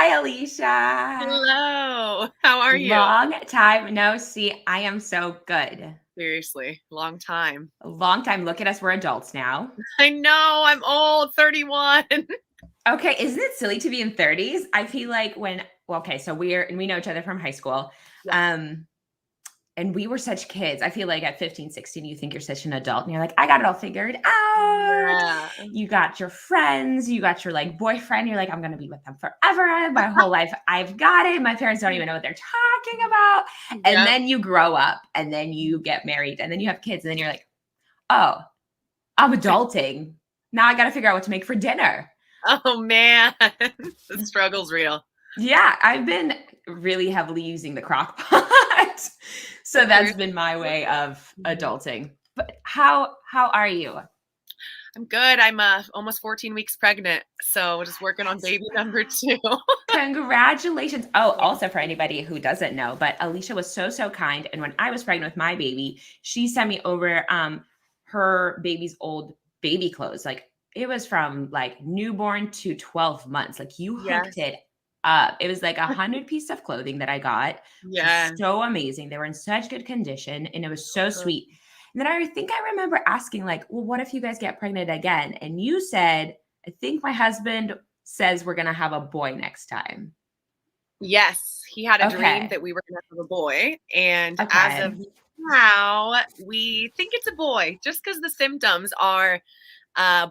Hi, Alycia. Hello. How are you? Long time no see. I am so good. Seriously, long time. A long time. Look at us. We're adults now. I know, I'm old, 31. Okay, isn't it silly to be in 30s? I feel like okay, so we know each other from high school. Yeah. Um, and we were such kids. I feel like at 15, 16, you think you're such an adult and you're like, I got it all figured out. Yeah. You got your friends, you got your like boyfriend. You're like, I'm gonna be with them forever. My whole life, I've got it. My parents don't even know what they're talking about. And Yep. then you grow up and then you get married and then you have kids, and then you're like, oh, I'm adulting. Now I gotta figure out what to make for dinner. Oh man, the struggle's real. Yeah, I've been really heavily using the crock pot. So that's been my way of adulting. But how are you? I'm good. I'm almost 14 weeks pregnant, so we're just working on That's baby number 2. Congratulations. Oh, also for anybody who doesn't know, but Alycia was so kind. And when I was pregnant with my baby, she sent me over her baby's old baby clothes. Like it was from like newborn to 12 months. Like you hooked Yes. it up. It was like 100 pieces of clothing that I got. Yeah. So amazing. They were in such good condition and it was so sweet. And then I think I remember asking, like, well, what if you guys get pregnant again? And you said, I think my husband says we're gonna have a boy next time. Yes, he had a dream Okay. that we were going to have a boy, and as Okay. of now, we think it's a boy, just because the symptoms are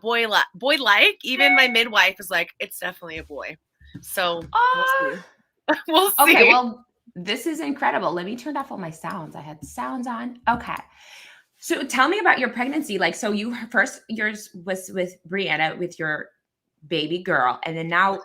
boy-like. Even my midwife is like, it's definitely a boy. So we'll Oh, see. We'll okay. see. Well, this is incredible. Let me turn off all my sounds. I had sounds on. Okay. So tell me about your pregnancy. Like, so you first yours was with Brianna with your baby girl, and then now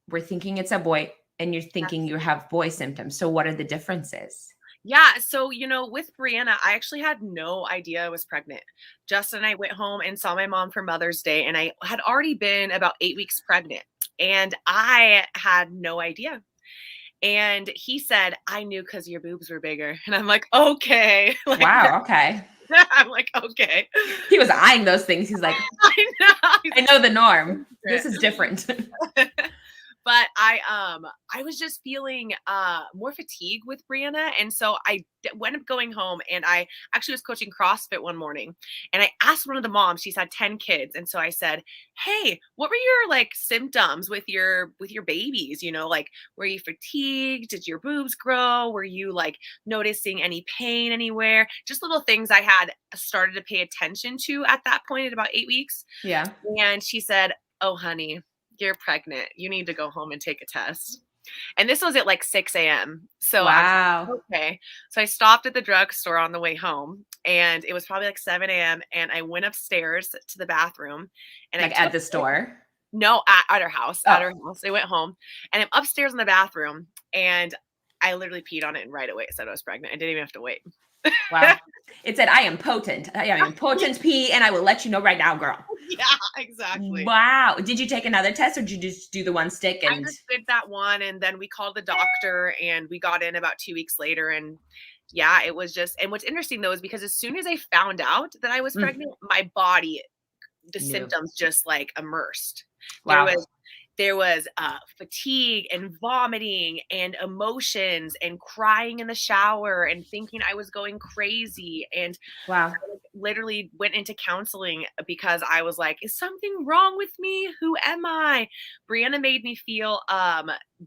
we're thinking it's a boy, and you're thinking you have boy symptoms. So what are the differences? Yeah, so with Brianna, I actually had no idea I was pregnant. Justin and I went home and saw my mom for Mother's Day, and I had already been about 8 weeks pregnant, and I had no idea. And he said, I knew because your boobs were bigger. And I'm like, okay. Like, Wow. Okay. I'm like, okay. He was eyeing those things. He's like, I know. He's I like, know the norm. This is "Secret." different. But I was just feeling more fatigue with Brianna, and so went up going home, and I actually was coaching CrossFit one morning, and I asked one of the moms. She's had 10 kids, and so I said, hey, what were your like symptoms with your babies? Like, were you fatigued? Did your boobs grow? Were you like noticing any pain anywhere? Just little things I had started to pay attention to at that point at about 8 weeks. Yeah. And she said, oh honey, you're pregnant. You need to go home and take a test. And this was at like 6 a.m. So I was Wow. like, okay. So I stopped at the drugstore on the way home, and it was probably like 7 a.m. And I went upstairs to the bathroom, and I Like at took the store. no, at her house. At Oh, her house. I went home, and I'm upstairs in the bathroom, and I literally peed on it, and right away it said I was pregnant. I didn't even have to wait. wow. It said, I am potent. I am potent P, and I will let you know right now, girl. Yeah, exactly. Wow. Did you take another test or did you just do the one stick I and just did that one, and then we called the doctor, and we got in about 2 weeks later. And yeah, it was just, and what's interesting though is because as soon as I found out that I was pregnant, my body, the new? symptoms just like immersed. There Wow. was fatigue and vomiting and emotions and crying in the shower and thinking I was going crazy, and Wow. literally went into counseling because I was like, is something wrong with me? Who am I? Brianna made me feel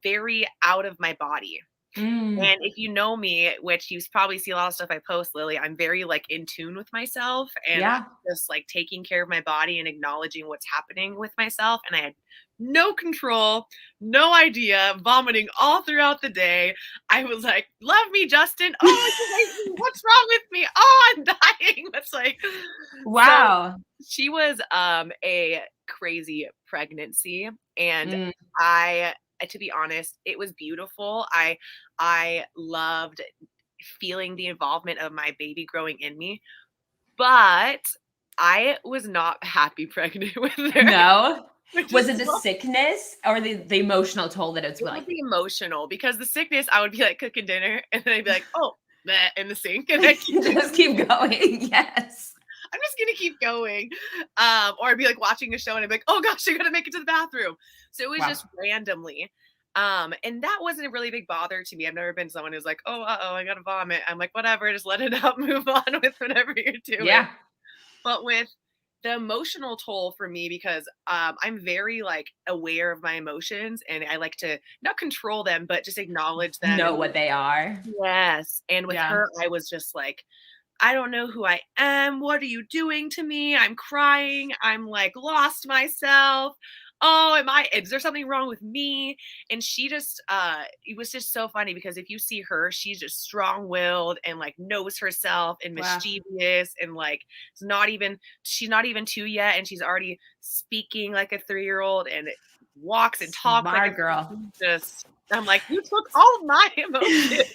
very out of my body. Mm, And if you know me, which you probably see a lot of stuff I post, Lily, I'm very like in tune with myself and yeah. just like taking care of my body and acknowledging what's happening with myself. And I had no control, no idea, vomiting all throughout the day. I was like, love me, Justin. Oh, you hate me. What's wrong with me? Oh, I'm dying. It's like, so Wow. she was a crazy pregnancy, and Mm, I to be honest, it was beautiful. I loved feeling the involvement of my baby growing in me, but I was not happy pregnant with her, no. which Was is it the sickness or the emotional toll that it's it would like be emotional because the sickness, I would be like cooking dinner, and then I'd be like, oh, bleh, in the sink, and I keep just keep going? Yes. I'm just gonna keep going. Or I'd be like watching a show and I'd be like, oh gosh, I gotta make it to the bathroom. So it was Wow. just randomly. And that wasn't a really big bother to me. I've never been someone who's like, oh, I gotta vomit. I'm like, whatever, just let it out, move on with whatever you're doing. Yeah. But with the emotional toll for me, because I'm very like aware of my emotions and I like to not control them, but just acknowledge them. Know And what they are. yes. And with Yeah. her, I was just like, I don't know who I am. What are you doing to me? I'm crying. I'm like lost myself. Oh, is there something wrong with me? And she just, it was just so funny because if you see her, she's just strong willed and like knows herself and Wow. mischievous and like, she's not even 2 yet. And she's already speaking like a 3-year-old and walks and talks like Smart girl. I'm like, you took all of my emotions.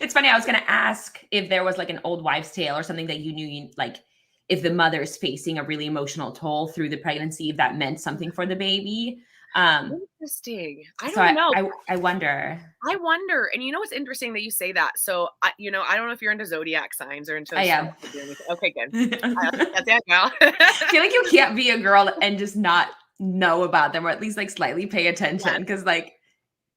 It's funny. I was going to ask if there was like an old wives' tale or something that you knew, like if the mother is facing a really emotional toll through the pregnancy, if that meant something for the baby. Interesting. I So don't know. I wonder. I wonder. And you know what's interesting that you say that. So, I don't know if you're into zodiac signs or into I am. astrology. Okay, good. That's it now. I feel like you can't be a girl and just not know about them, or at least like slightly pay attention, because like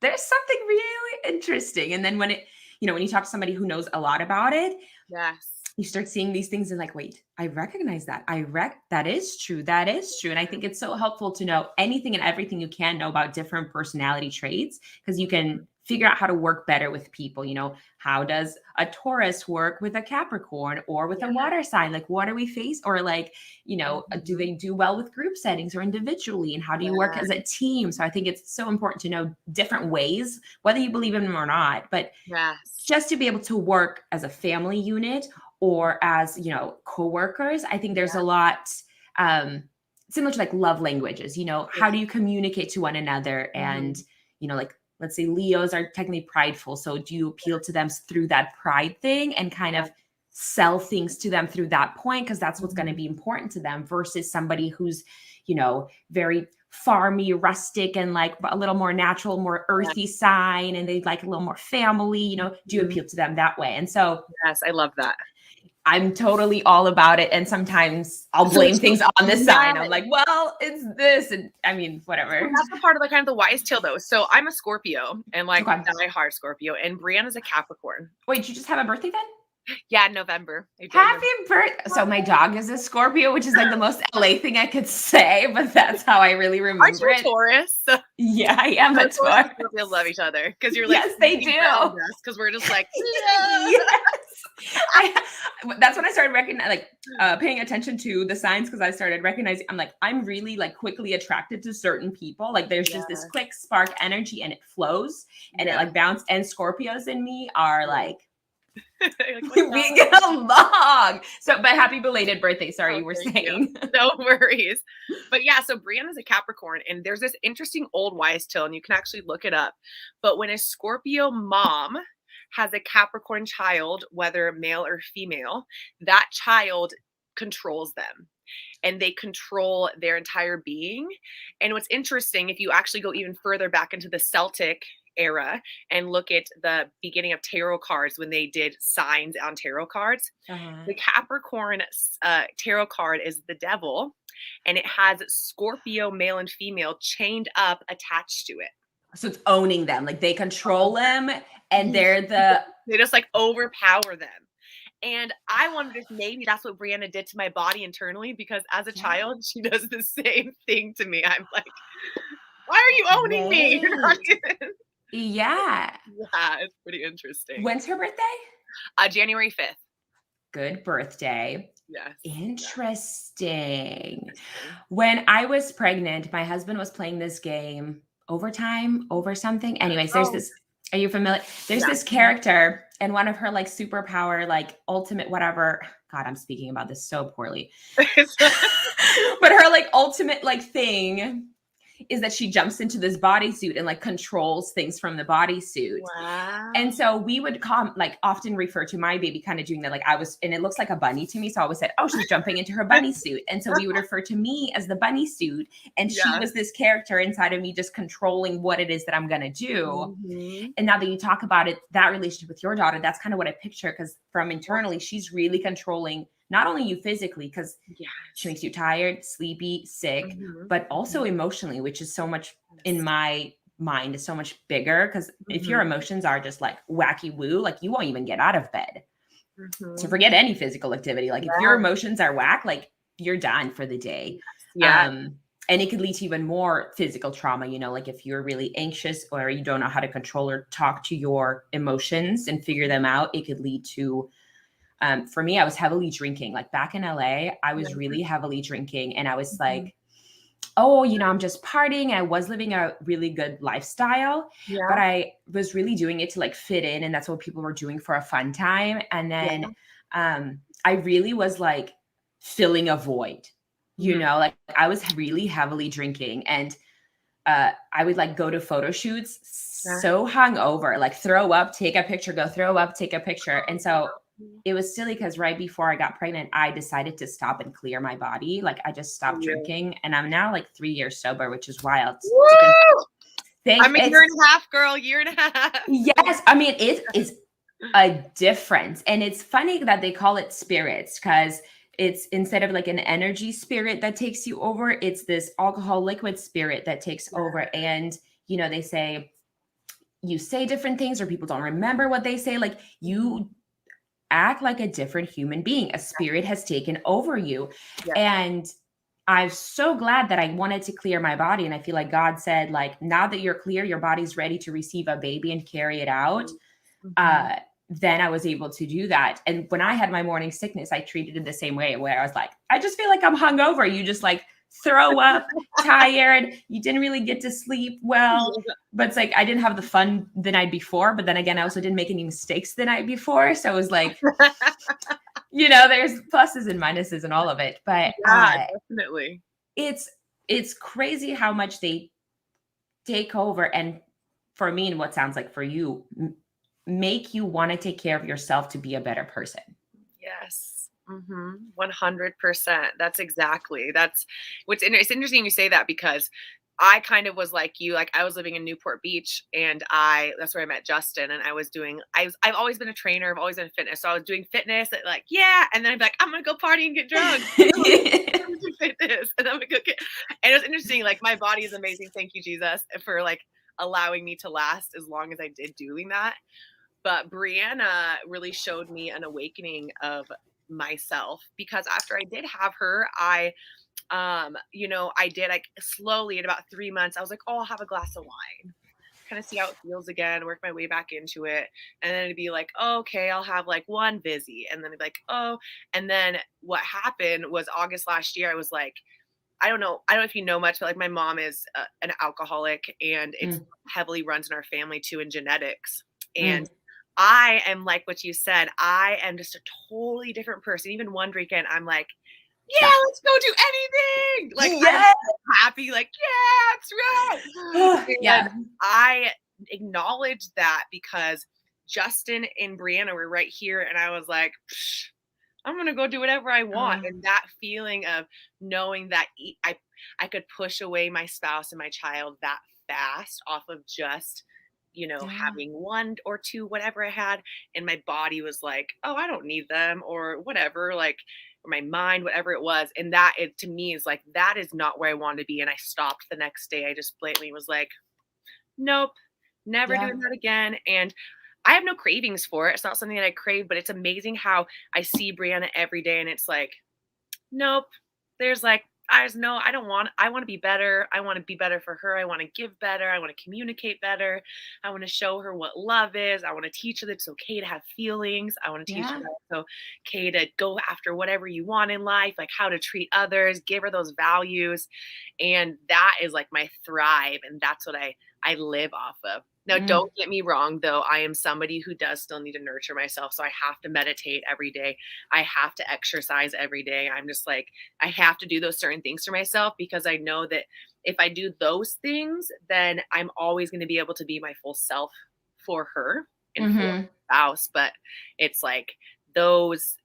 there's something really interesting. And then when you talk to somebody who knows a lot about it, Yes. you start seeing these things and like, wait, I recognize that. That is true. That is true. And I think it's so helpful to know anything and everything you can know about different personality traits, because you can figure out how to work better with people. How does a Taurus work with a Capricorn or with a water sign? Like, what are we facing? Or like, do they do well with group settings or individually? And how do you work as a team? So I think it's so important to know different ways, whether you believe in them or not, but just to be able to work as a family unit or as, coworkers. I think there's a lot similar to like love languages, how do you communicate to one another? And, like, let's say Leos are technically prideful. So do you appeal to them through that pride thing and kind of sell things to them through that point? Because that's what's going to be important to them versus somebody who's, very farmy, rustic, and like a little more natural, more earthy sign. And they like a little more family, do you appeal to them that way? And so, yes, I love that. I'm totally all about it. And sometimes I'll blame things on the sign. I'm like, well, it's this. And I mean, whatever. So that's the part of the kind of the wise tale though. So I'm a Scorpio and like die-hard Scorpio, and Brianna's a Capricorn. Wait, did you just have a birthday then? Yeah, November. Happy birthday. So my dog is a Scorpio, which is like the most LA thing I could say, but that's how I really remember Aren't you a Taurus? Yeah, I am a Taurus. Scorpios love each other because you're like, yes, they do. Because we're just like, yes. That's when I started recognizing, paying attention to the signs, because I started recognizing, I'm like, I'm really like quickly attracted to certain people. Like there's just this quick spark energy and it flows and it like bounces. And Scorpios in me are like, we get along. So, but happy belated birthday. Sorry, you were saying. No worries. But yeah, so Brianna's a Capricorn, and there's this interesting old wise tale, and you can actually look it up. But when a Scorpio mom has a Capricorn child, whether male or female, that child controls them. And they control their entire being. And what's interesting, if you actually go even further back into the Celtic era and look at the beginning of tarot cards when they did signs on tarot cards, the Capricorn tarot card is the devil, and it has Scorpio male and female chained up attached to it. So it's owning them, like they control them, and they just like overpower them. And I wondered if maybe that's what Brianna did to my body internally, because as a child, she does the same thing to me. I'm like, why are you owning me? You're not even... Yeah, it's pretty interesting. When's her birthday? January 5th. Good birthday. Yes. Interesting. When I was pregnant, my husband was playing this game, Overtime, over something. Anyways, there's this. Are you familiar? There's this character, and one of her like superpower, like ultimate whatever. God, I'm speaking about this so poorly. But her like ultimate like thing is that she jumps into this bodysuit and like controls things from the bodysuit. Wow. And so we would often refer to my baby kind of doing that. Like and it looks like a bunny to me. So I always said, oh, she's jumping into her bunny suit. And so we would refer to me as the bunny suit. And she was this character inside of me just controlling what it is that I'm going to do. Mm-hmm. And now that you talk about it, that relationship with your daughter, that's kind of what I picture. Because from internally, she's really controlling not only you physically, because she makes you tired, sleepy, sick, but also emotionally, which is so much in my mind is so much bigger, because if your Mhm. emotions are just like wacky woo, like you won't even get out of bed. So Mhm. forget any physical activity. Like if your Yeah. emotions are whack, like you're done for the day. Yeah. And it could lead to even more physical trauma, like if you're really anxious or you don't know how to control or talk to your emotions and figure them out, it could lead to, for me, I was heavily drinking. Like back in LA, I was Yeah. really heavily drinking, and I was Mhm. like, oh, I'm just partying. I was living a really good lifestyle, but Yeah. I was really doing it to like fit in. And that's what people were doing for a fun time. And then Yeah. I really was like filling a void, Mhm. like I was really heavily drinking. And I would like go to photo shoots Yeah. so hungover, like throw up, take a picture, go throw up, take a picture. And so it was silly because right before I got pregnant, I decided to stop and clear my body. Like I just stopped Yeah. drinking, and I'm now like 3 years sober, which is wild to Woo! think. I'm a year It's and a half, girl. Year and a half. yes, I mean it is a difference, and it's funny that they call it spirits, because it's instead of like an energy spirit that takes you over, it's this alcohol liquid spirit that takes over. And they say you say different things or people don't remember what they say, like Mhm. you act like a different human being. A spirit has taken over you. Yeah. And I'm so glad that I wanted to clear my body. And I feel like God said, like, now that you're clear, your body's ready to receive a baby and carry it out. Mhm. Uh, then I was able to do that. And when I had my morning sickness, I treated it the same way, where I was like, I just feel like I'm hungover. You just like throw up, tired. You didn't really get to sleep well. But it's like I didn't have the fun the night before. But then again, I also didn't make any mistakes the night before. So it was like, there's pluses and minuses and all of it. But Yeah, definitely. it's it's crazy how much they take over. And for me, and what sounds like for you, make you want to take care of yourself to be a better person. Yes. 100%. That's it's interesting you say that, because I kind of was like you. Like I was living in Newport Beach, and that's where I met Justin. And I've always been a trainer. I've always been fitness. So I was doing fitness at like, yeah. And then I'd be like, I'm going to go party and get drunk. I'm gonna do fitness, and I'm gonna go get, and it was interesting. Like my body is amazing. Thank you, Jesus, for like allowing me to last as long as I did doing that. But Brianna really showed me an awakening of myself, because after I did have her, I did like slowly in about 3 months, I was like, oh, I'll have a glass of wine, kind of see how it feels again, work my way back into it. And then it'd be like, oh, okay, I'll have like one busy. And then it'd be like, oh, and then what happened was August last year, I was like, I don't know if you know much, but like my mom is an alcoholic, and it's Mm, heavily runs in our family too, in genetics. And mm. I am like what you said. I am just a totally different person. Even one weekend, I'm like, yeah, Yeah. let's go do anything. Like I'm Yes. happy, like, yeah, that's Oh, right. And yeah. I acknowledged that because Justin and Brianna were right here, and I was like, "Psh, I'm gonna go do whatever I want." Uh, And that feeling of knowing that I could push away my spouse and my child that fast off of just yeah. having one or two, whatever I had, and my body was like, oh, I don't need them, or whatever, like, or my mind, whatever it was. And that, it to me is like, that is not where I want to be. And I stopped the next day. I just blatantly was like, nope, never Yeah. doing that again. And I have no cravings for it. It's not something that I crave, but it's amazing how I see Brianna every day, and it's like, nope. There's like, I want to be better. I want to be better for her. I want to give better. I want to communicate better. I want to show her what love is. I want to teach her that it's okay to have feelings. I want to teach her Yeah. that it's okay to go after whatever you want in life, like how to treat others, give her those values. And that is like my thrive. And that's what I live off of. Now, Mm. don't get me wrong, though. I am somebody who does still need to nurture myself. So I have to meditate every day. I have to exercise every day. I'm just like, I have to do those certain things for myself, because I know that if I do those things, then I'm always going to be able to be my full self for her and for Mhm. my spouse. But it's like those,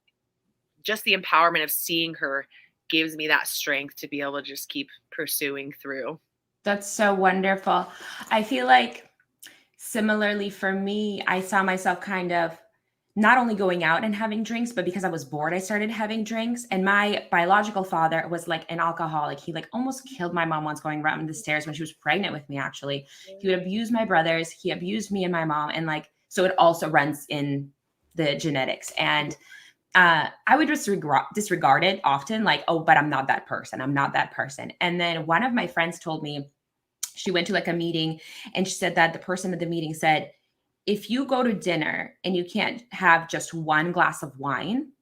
just the empowerment of seeing her gives me that strength to be able to just keep pursuing through. That's so wonderful. I feel like similarly for me, I saw myself kind of not only going out and having drinks, but because I was bored, I started having drinks. And my biological father was like an alcoholic. He like almost killed my mom once going around the stairs when she was pregnant with me, actually. He would abuse my brothers. He abused me and my mom. And like, so it also runs in the genetics. And I would disregard it often, like, oh, but I'm not that person. I'm not that person. And then one of my friends told me, she went to like a meeting and she said that the person at the meeting said, if you go to dinner and you can't have just one glass of wine,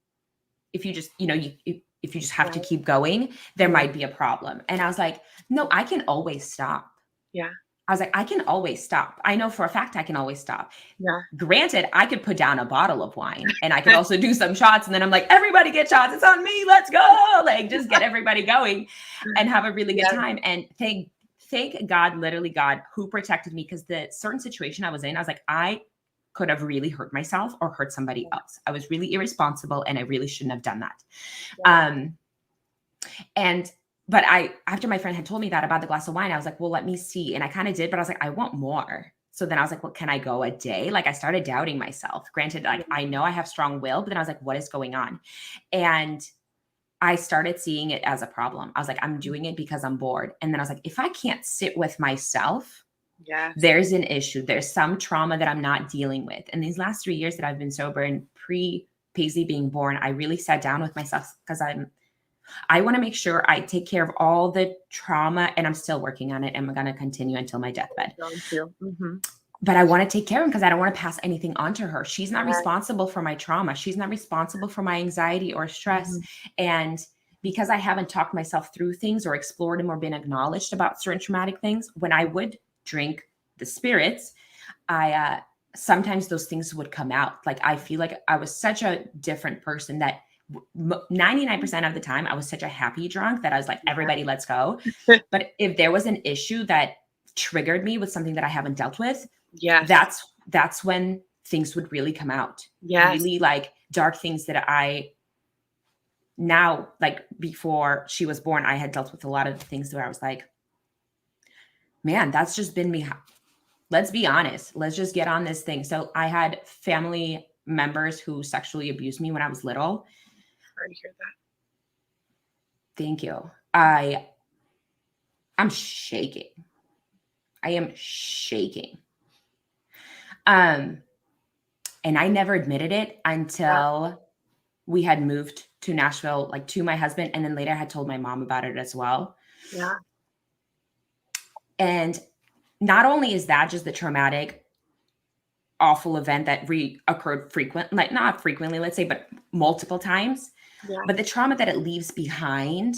if you just, if you just have to keep going, there might be a problem. And I was like, no, I can always stop. Yeah. I was like, I can always stop. I know for a fact I can always stop. Yeah. Granted, I could put down a bottle of wine and I could also do some shots. And then I'm like, everybody get shots. It's on me. Let's go. Like, just get everybody going and have a really good time. And thank God, literally God, who protected me, because the certain situation I was in, I was like, I could have really hurt myself or hurt somebody else. I was really irresponsible and I really shouldn't have done that. But after my friend had told me that about the glass of wine, I was like, well, let me see. And I kind of did, but I was like, I want more. So then I was like, well, can I go a day? Like I started doubting myself. Granted, like I know I have strong will, but then I was like, what is going on? And I started seeing it as a problem. I was like, I'm doing it because I'm bored. And then I was like, if I can't sit with myself, there's an issue. There's some trauma that I'm not dealing with. And these last 3 years that I've been sober and pre-Paisley being born, I really sat down with myself because I want to make sure I take care of all the trauma, and I'm still working on it. And I'm going to continue until my deathbed. But I want to take care of him because I don't want to pass anything on to her. She's not responsible for my trauma. She's not responsible for my anxiety or stress. And because I haven't talked myself through things or explored them or been acknowledged about certain traumatic things, when I would drink the spirits, I sometimes those things would come out. Like I feel like I was such a different person that 99% of the time I was such a happy drunk that I was like, everybody, let's go. But if there was an issue that triggered me with something that I haven't dealt with, that's when things would really come out. Really like dark things that I now, like before she was born, I had dealt with a lot of things where I was like, man, that's just been me. Let's be honest. Let's just get on this thing. So I had family members who sexually abused me when I was little. Sorry to hear that. Thank you. I'm shaking. I am shaking. And I never admitted it until we had moved to Nashville, like to my husband. And then later I had told my mom about it as well. Yeah. And not only is that just the traumatic, awful event that reoccurred like not frequently, let's say, but multiple times, but the trauma that it leaves behind,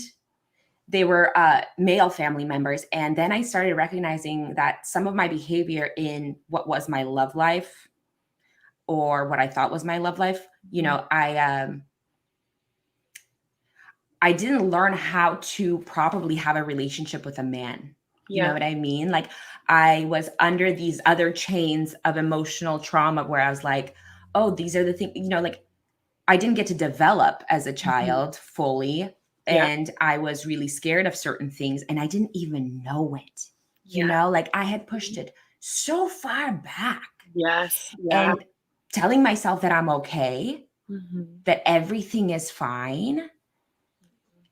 they were male family members. And then I started recognizing that some of my behavior in what was my love life or what I thought was my love life, you know, I didn't learn how to properly have a relationship with a man. You know what I mean? Like I was under these other chains of emotional trauma where I was like, oh, these are the things, you know, like I didn't get to develop as a child fully. And I was really scared of certain things and I didn't even know it. You know, like I had pushed it so far back. And telling myself that I'm okay, that everything is fine.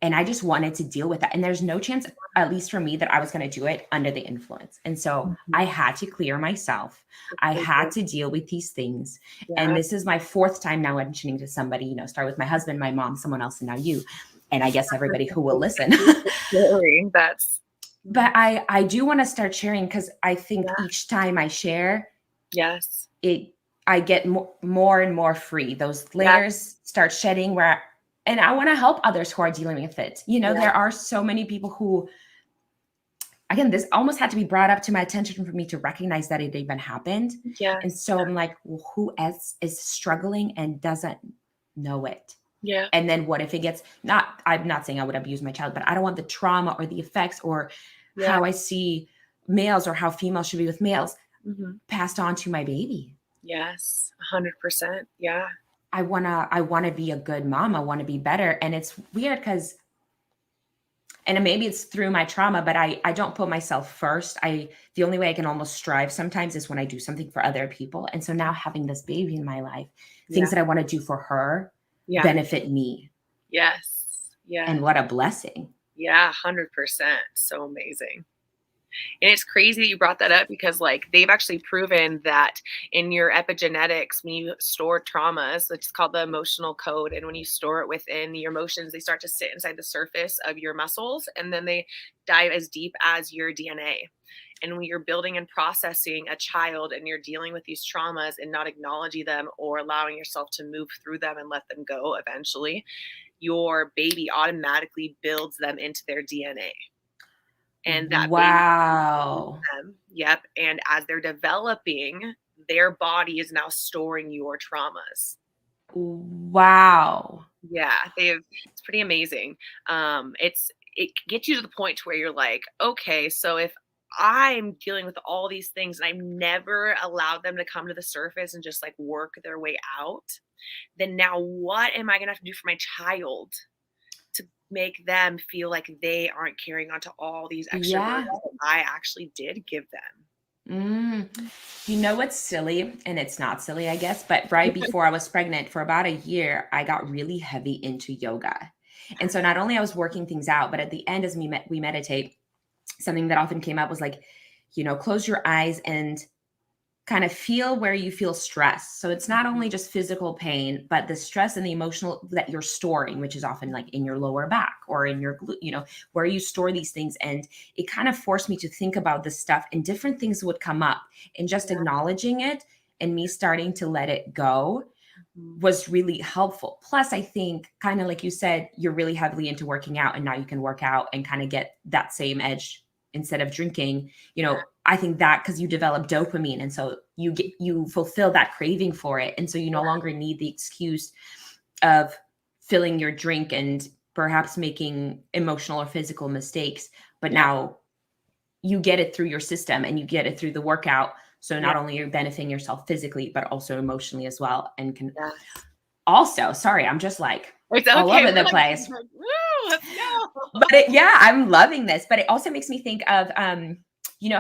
And I just wanted to deal with that. And there's no chance, at least for me, that I was going to do it under the influence. And so I had to clear myself. I had to deal with these things. And this is my fourth time now mentioning to somebody, you know, start with my husband, my mom, someone else, and now you. And I guess everybody who will listen. But I do want to start sharing because I think each time I share, I get more and more free. Those layers start shedding and I want to help others who are dealing with it. You know, there are so many people who, again, this almost had to be brought up to my attention for me to recognize that it even happened. And so I'm like, well, who else is struggling and doesn't know it? And then what if it gets I'm not saying I would abuse my child, but I don't want the trauma or the effects or how I see males or how females should be with males passed on to my baby. 100%. I want to be a good mom. I want to be better. And it's weird because, And maybe it's through my trauma, but I don't put myself first. The only way I can almost strive sometimes is when I do something for other people. And so now having this baby in my life, things that I want to do for her benefit me. Yes. Yeah. And what a blessing. Yeah, 100%. So amazing. And it's crazy that you brought that up because like they've actually proven that in your epigenetics, when you store traumas, it's called the emotional code. And when you store it within your emotions, they start to sit inside the surface of your muscles and then they dive as deep as your DNA. And when you're building and processing a child and you're dealing with these traumas and not acknowledging them or allowing yourself to move through them and let them go eventually, your baby automatically builds them into their DNA. And that wow. baby, yep. And as they're developing, their body is now storing your traumas. Wow. Yeah, it's pretty amazing. It gets you to the point to where you're like, okay, so if I'm dealing with all these things and I've never allowed them to come to the surface and just like work their way out, then now what am I gonna have to do for my child to make them feel like they aren't carrying on to all these extra burdens that I actually did give them? You know what's silly? And it's not silly, I guess, but right before I was pregnant for about a year, I got really heavy into yoga. And so not only I was working things out, but at the end, as we meditate, something that often came up was like, close your eyes and kind of feel where you feel stress. So it's not only just physical pain, but the stress and the emotional that you're storing, which is often like in your lower back or in your, where you store these things. And it kind of forced me to think about this stuff, and different things would come up, and just acknowledging it and me starting to let it go was really helpful. Plus, I think kind of like you said, you're really heavily into working out, and now you can work out and kind of get that same edge instead of drinking, I think that because you develop dopamine, and so you fulfill that craving for it. And so you no longer need the excuse of filling your drink and perhaps making emotional or physical mistakes, but now you get it through your system and you get it through the workout. So not only you're benefiting yourself physically, but also emotionally as well. And can also, sorry, I'm just like all over the place. Woo, let's go. But I'm loving this. But it also makes me think of,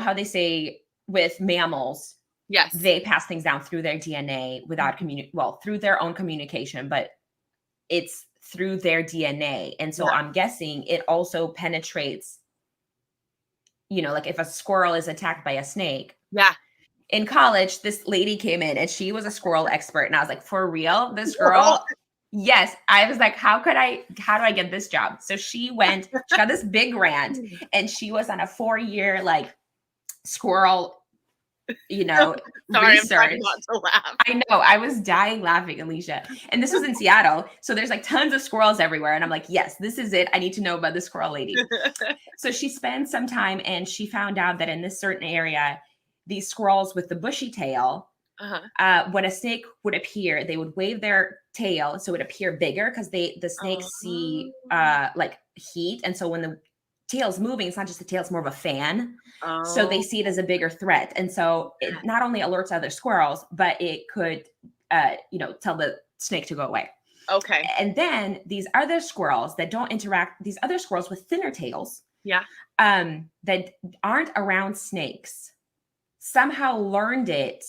how they say with mammals, they pass things down through their DNA without through their own communication, but it's through their DNA. And so I'm guessing it also penetrates, like if a squirrel is attacked by a snake. Yeah. In college, this lady came in and she was a squirrel expert. And I was like, for real? This girl? Yes. I was like, how do I get this job? So she got this big grant, and she was on a 4-year like squirrel, Sorry, research. I'm trying not to laugh. I know. I was dying laughing, Alycia. And this was in Seattle. So there's like tons of squirrels everywhere. And I'm like, yes, this is it. I need to know about the squirrel lady. So she spent some time, and she found out that in this certain area, these squirrels with the bushy tail, when a snake would appear, they would wave their tail so it would appear bigger, because the snakes see like heat. And so when the tail's moving, it's not just the tail, it's more of a fan. So they see it as a bigger threat. And so it not only alerts other squirrels, but it could, tell the snake to go away. Okay. And then these other squirrels that don't interact, these other squirrels with thinner tails, that aren't around snakes, somehow learned it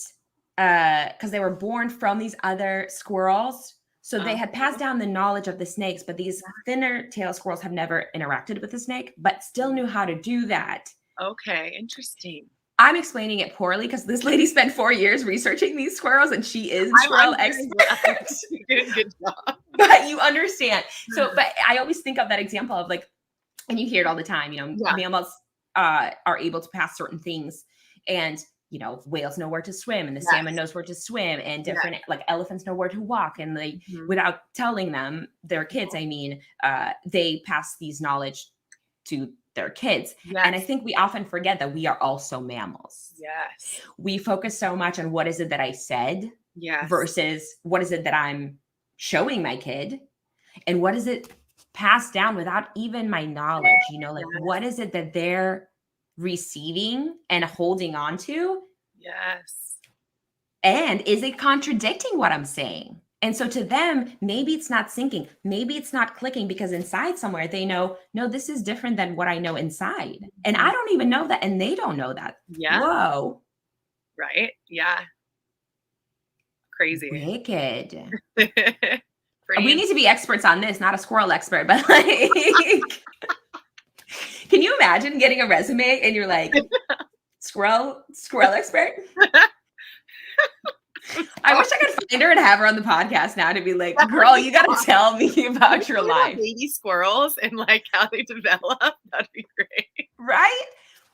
because they were born from these other squirrels. So they had passed down the knowledge of the snakes, but these thinner tail squirrels have never interacted with the snake, but still knew how to do that. Okay, interesting. I'm explaining it poorly because this lady spent 4 years researching these squirrels, and she is a squirrel expert. Good job. But you understand. So, but I always think of that example of like, and you hear it all the time, mammals are able to pass certain things, and whales know where to swim, and the salmon knows where to swim, and different like elephants know where to walk, and they without telling them, their kids, they pass these knowledge to their kids. And I think we often forget that we are also mammals. Yes. We focus so much on what is it that I said versus what is it that I'm showing my kid, and what is it passed down without even my knowledge, what is it that they're receiving and holding on to? Yes. And is it contradicting what I'm saying? And so to them, maybe it's not syncing. Maybe it's not clicking because inside somewhere they know, no, this is different than what I know inside. And I Mhm. don't even know that. And they don't know that. Yeah, Whoa. right? Yeah, crazy. Wicked. Pretty We ins need to be experts on this, not a squirrel expert, but like, can you imagine getting a resume and you're like, squirrel expert? I wish I could find her and have her on the podcast now to be like, That would girl, be you got to awesome. tell me Can about you your tell me about life. baby squirrels and, like, how they develop? That'd be great. Right?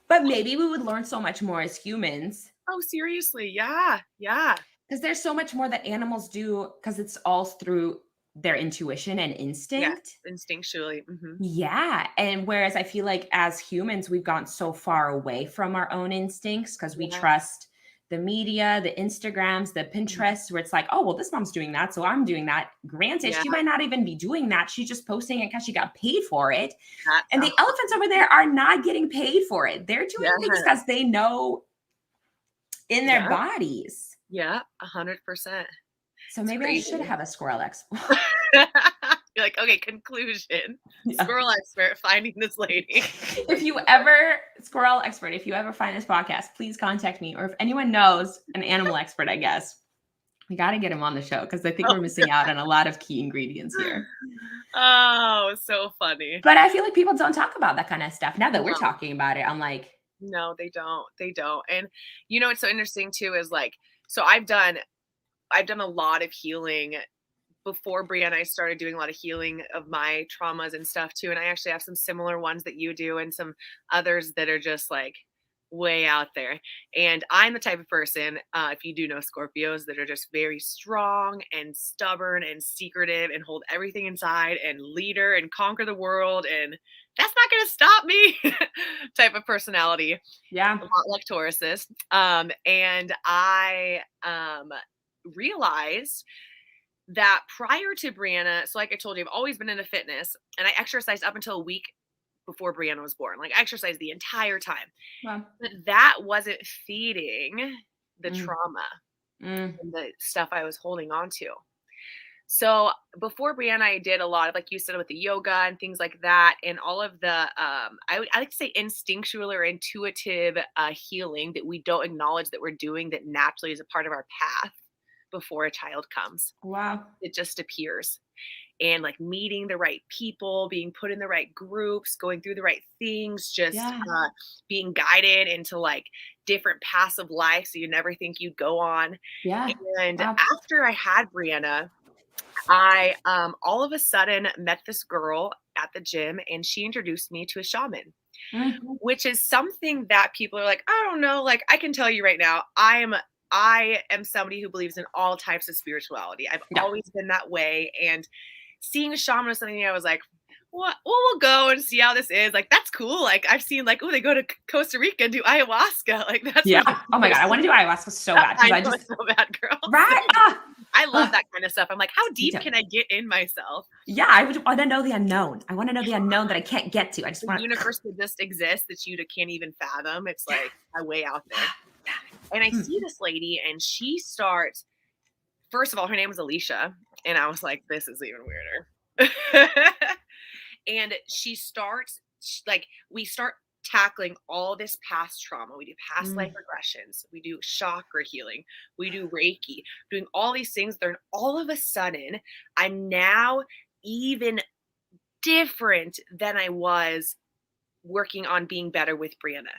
But maybe we would learn so much more as humans Oh, seriously, yeah, yeah. because there's so much more that animals do because it's all through their intuition and Yes, instinct. instinctually, mhm. Yeah. And whereas I feel like as humans, we've gone so far away from our own instincts because we Yeah, trust the media, the Instagrams, the mhm. Pinterest, where it's like, oh, well, this mom's doing that. So I'm doing that. Granted, Yeah, she might not even be doing that. She's just posting it because she got paid for it. that's And a the elephants over there are not getting paid for it. They're doing things yeah, because they know in their yeah, bodies. yeah, 100%. So It's maybe I crazy. should have a squirrel expert. You're like, "Okay, conclusion. Yeah. Squirrel expert finding this lady." If you ever, squirrel expert, if you ever find this podcast, please contact me. Or if anyone knows an animal expert, I guess we got to get him on the show because I think Oh, we're missing out on a lot of key ingredients here. oh, so funny. But I feel like people don't talk about that kind of stuff. Now that we're No. talking about it, I'm like, No, they don't. They don't. And you know what's so interesting too is like, so I've done a lot of healing before Bria and I started doing a lot of healing of my traumas and stuff too. And I actually have some similar ones that you do and some others that are just like way out there. And I'm the type of person, if you do know Scorpios, that are just very strong and stubborn and secretive and hold everything inside and leader and conquer the world. And that's not going to stop me type of personality, yeah, a lot like Tauruses. And I realized that prior to Brianna, so like I told you, I've always been into fitness and I exercised up until a week before Brianna was born. Like I exercised the entire time. well, But that wasn't feeding the mm, trauma mm, and the stuff I was holding on to. So before Brianna, I did a lot of, like you said, with the yoga and things like that, and all of the I like to say instinctual or intuitive healing that we don't acknowledge that we're doing that naturally is a part of our path before a child comes. wow, It just appears. And like meeting the right people, being put in the right groups, going through the right things, just yeah, being guided into like different paths of life so you never think you'd go on. yeah, And wow, after I had Brianna, I all of a sudden met this girl at the gym and she introduced me to a shaman, mm, which is something that people are like, I don't know, like I can tell you right now, I am somebody who believes in all types of spirituality. I've yeah, always been that way, and seeing a shaman was something I was like, what? Well, we'll go and see how this is. Like, that's cool. Like, I've seen like, oh, they go to Costa Rica and do ayahuasca. Like, that's yeah. really Oh my God, I want to do interesting. ayahuasca so bad because I I know just, it's so bad, girl. right? Same. I love Ah, that kind of stuff. I'm like, how me deep too. can I get in myself? Yeah, I would want to know the unknown. I want to know the unknown that I can't get to. I just The want to, universe that just exists that you can't even fathom. It's yeah, like a way out there. yeah, And I yeah. see this lady, and she starts. First of all, her name is Alycia, and I was like, this is even weirder. And she starts like we start tackling all this past trauma. We do past life Mm, regressions, we do chakra healing, we do Reiki, doing all these things there. And all of a sudden, I'm now even different than I was working on being better with Brianna.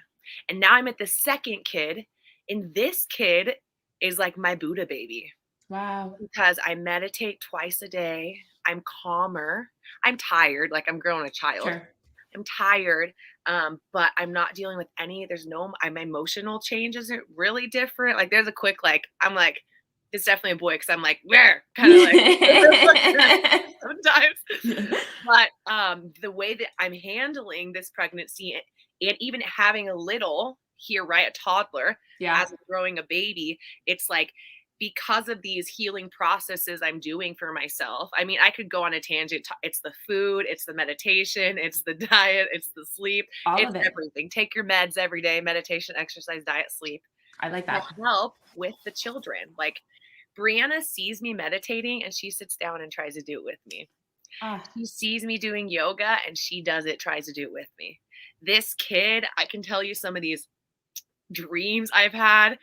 And now I'm at the second kid, and this kid is like my Buddha baby wow. because I meditate twice a day. I'm calmer. I'm tired, like I'm growing a child. Sure. I'm tired, but I'm not dealing with any. There's no. My emotional change isn't really different. Like there's a quick like. I'm like, it's definitely a boy because I'm like, where kind of like sometimes. But the way that I'm handling this pregnancy and even having a little here, right, a toddler Yeah. as I'm growing a baby, it's like because of these healing processes I'm doing for myself. I mean, I could go on a tangent. It's the food, it's the meditation, it's the diet, it's the sleep, All it's of it. everything. Take your meds every day, meditation, exercise, diet, sleep I like will that. help with the children. Like Brianna sees me meditating and she sits down and tries to do it with me. Ah, She sees me doing yoga and she tries to do it with me. This kid, I can tell you some of these dreams I've had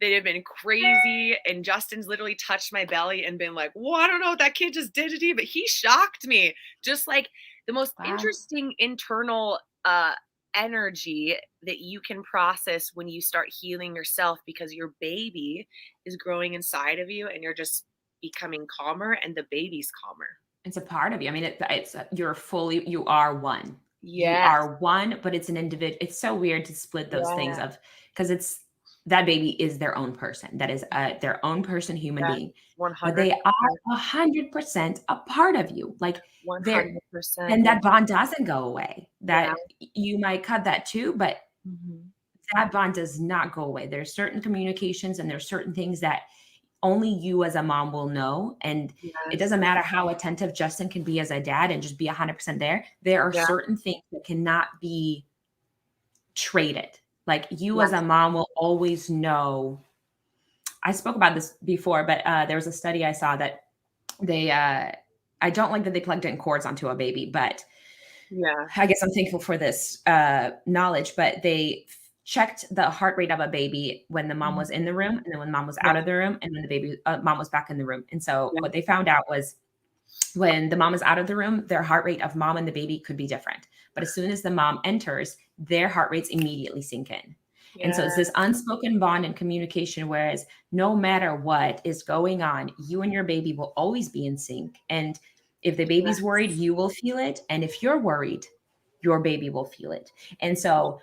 that have been crazy. And Justin's literally touched my belly and been like, well, I don't know what that kid just did to you, but he shocked me. Just like the most wow. interesting internal energy that you can process when you start healing yourself, because your baby is growing inside of you and you're just becoming calmer and the baby's calmer. It's a part of you. I mean, it's you are one. You Yes. are one, but it's an individual. It's so weird to split those things Yeah. of because it's that baby is their own person. That is their own person, human Yes. being, but 100%. they are 100% a part of you. Like they're 100%. and Yeah. that bond doesn't go away. Yeah. That you might cut that too, but Mhm. that bond does not go away. There's certain communications and there's certain things that only you as a mom will know. And it Yes. doesn't matter how attentive Justin can be as a dad and just be 100% there. There are Yeah. certain things that cannot be traded. Like you as a Yes. mom will always know. I spoke about this before, but there was a study I saw that I don't like that they plugged in cords onto a baby, but Yeah. I guess I'm thankful for this knowledge, but they checked the heart rate of a baby when the mom Mhm. was in the room and then when mom was Yeah. out of the room and when the baby mom was back in the room. And so Yeah. what they found out was when the mom is out of the room, their heart rate of mom and the baby could be different. But as soon as the mom enters, their heart rates immediately sink in. And so Yeah. it's this unspoken bond and communication, whereas no matter what is going on, you and your baby will always be in sync. And if the baby's worried, Yes. you will feel it. And if you're worried, your baby will feel it. And so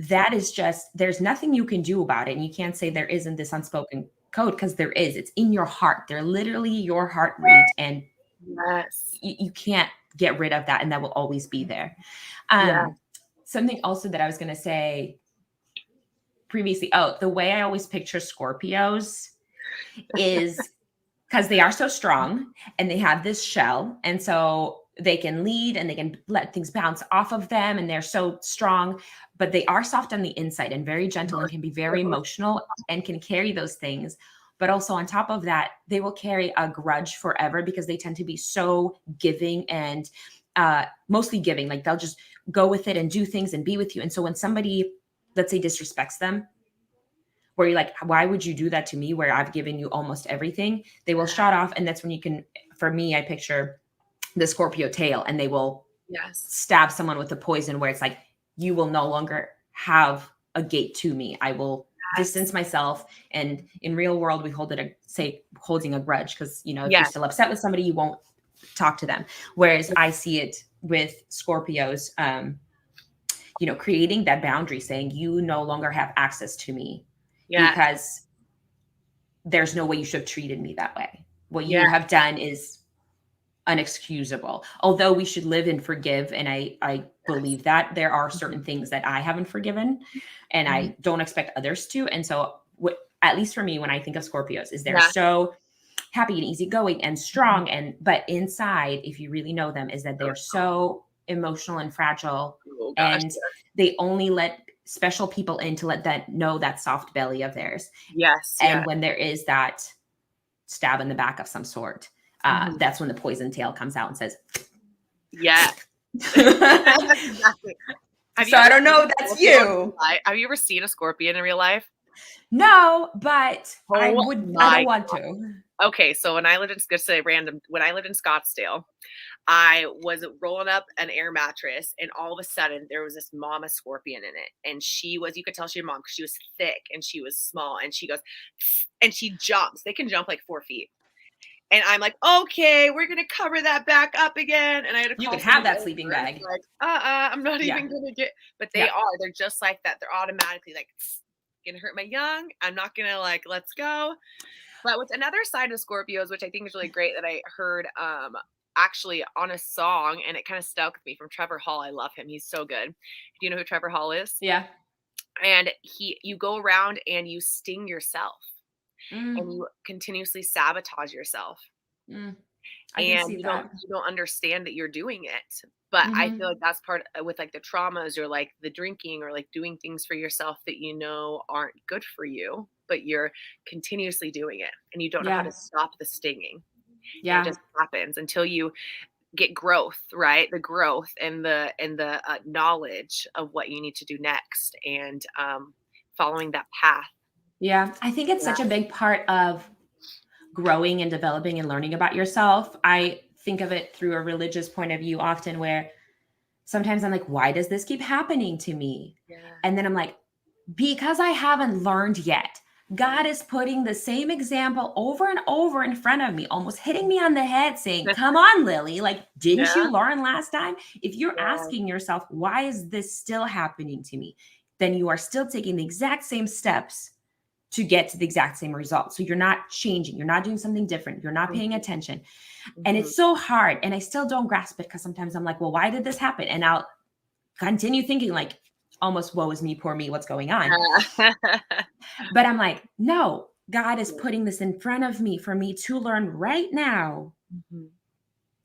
that is just, there's nothing you can do about it. And you can't say there isn't this unspoken code because there is. It's in your heart. They're literally your heart rate. And Yes. you can't get rid of that. And that will always be there. Yeah. Something also that I was going to say previously, the way I always picture Scorpios is because they are so strong and they have this shell. And so they can lead and they can let things bounce off of them. And they're so strong, but they are soft on the inside and very gentle and can be very emotional and can carry those things. But also on top of that, they will carry a grudge forever because they tend to be so giving and mostly giving. Like they'll just go with it and do things and be with you. And so when somebody, let's say, disrespects them, where you're like, why would you do that to me where I've given you almost everything? They will shut off. And that's when you can, for me, I picture the Scorpio tail and they will Yes. stab someone with the poison where it's like, you will no longer have a gate to me. I will distance myself. And in real world, we say holding a grudge because, if you're Yes. still upset with somebody, you won't talk to them. Whereas I see it with Scorpios, creating that boundary saying you no longer have access to me. Yeah. Because there's no way you should have treated me that way. What Yeah. you have done is unexcusable. Although we should live and forgive, and I believe that there are certain things that I haven't forgiven, and I don't expect others to. And so, at least for me, when I think of Scorpios, is they're so happy and easygoing and strong, but inside, if you really know them, is that they're so emotional and fragile, Oh gosh. and they only let special people in to let that know that soft belly of theirs. Yes. And Yeah. when there is that stab in the back of some sort, that's when the poison tail comes out and says, Yeah. so Exactly. I don't know if that's you. Have you ever seen a scorpion in real life? No, but I Oh don't want to. Okay, so when I lived in Scottsdale, I was rolling up an air mattress, and all of a sudden there was this mama scorpion in it, and you could tell she was a mom because she was thick and she was small, and she goes, and she jumps. They can jump like 4 feet. And I'm like, okay, we're gonna cover that back up again. And I had to You call can have that somebody sleeping over. bag. Like, I'm not Yeah. even gonna get. But Yeah. they're just like that. They're automatically like, gonna hurt my young. I'm not gonna let's go. But with another side of Scorpios, which I think is really great, that I heard actually on a song, and it kind of stuck with me, from Trevor Hall. I love him. He's so good. Do you know who Trevor Hall is? Yeah. And you go around and you sting yourself. And you continuously sabotage yourself. I can see You that. don't understand that you're doing it. But I feel like that's part with like the traumas, or like the drinking, or like doing things for yourself that aren't good for you. but you're continuously doing it and you don't know how Yeah. to stop the stinging. And it Yeah. just happens until you get growth, right? The growth and the knowledge of what you need to do next, and following that path. Yeah. I think it's Yeah. such a big part of growing and developing and learning about yourself. I think of it through a religious point of view often, where sometimes I'm like, why does this keep happening to me? Yeah. And then I'm like, because I haven't learned yet. God is putting the same example over and over in front of me, almost hitting me on the head saying, come on, Lily, like, didn't Yeah. you learn last time? If you're Yeah. asking yourself, why is this still happening to me? Then you are still taking the exact same steps to get to the exact same result. So you're not changing, you're not doing something different, you're not paying Mhm. attention. And Mhm. it's so hard. And I still don't grasp it because sometimes I'm like, well, why did this happen? And I'll continue thinking like almost woe is me, poor me, what's going on? Yeah. But I'm like, no, God is putting this in front of me for me to learn right now. Mhm.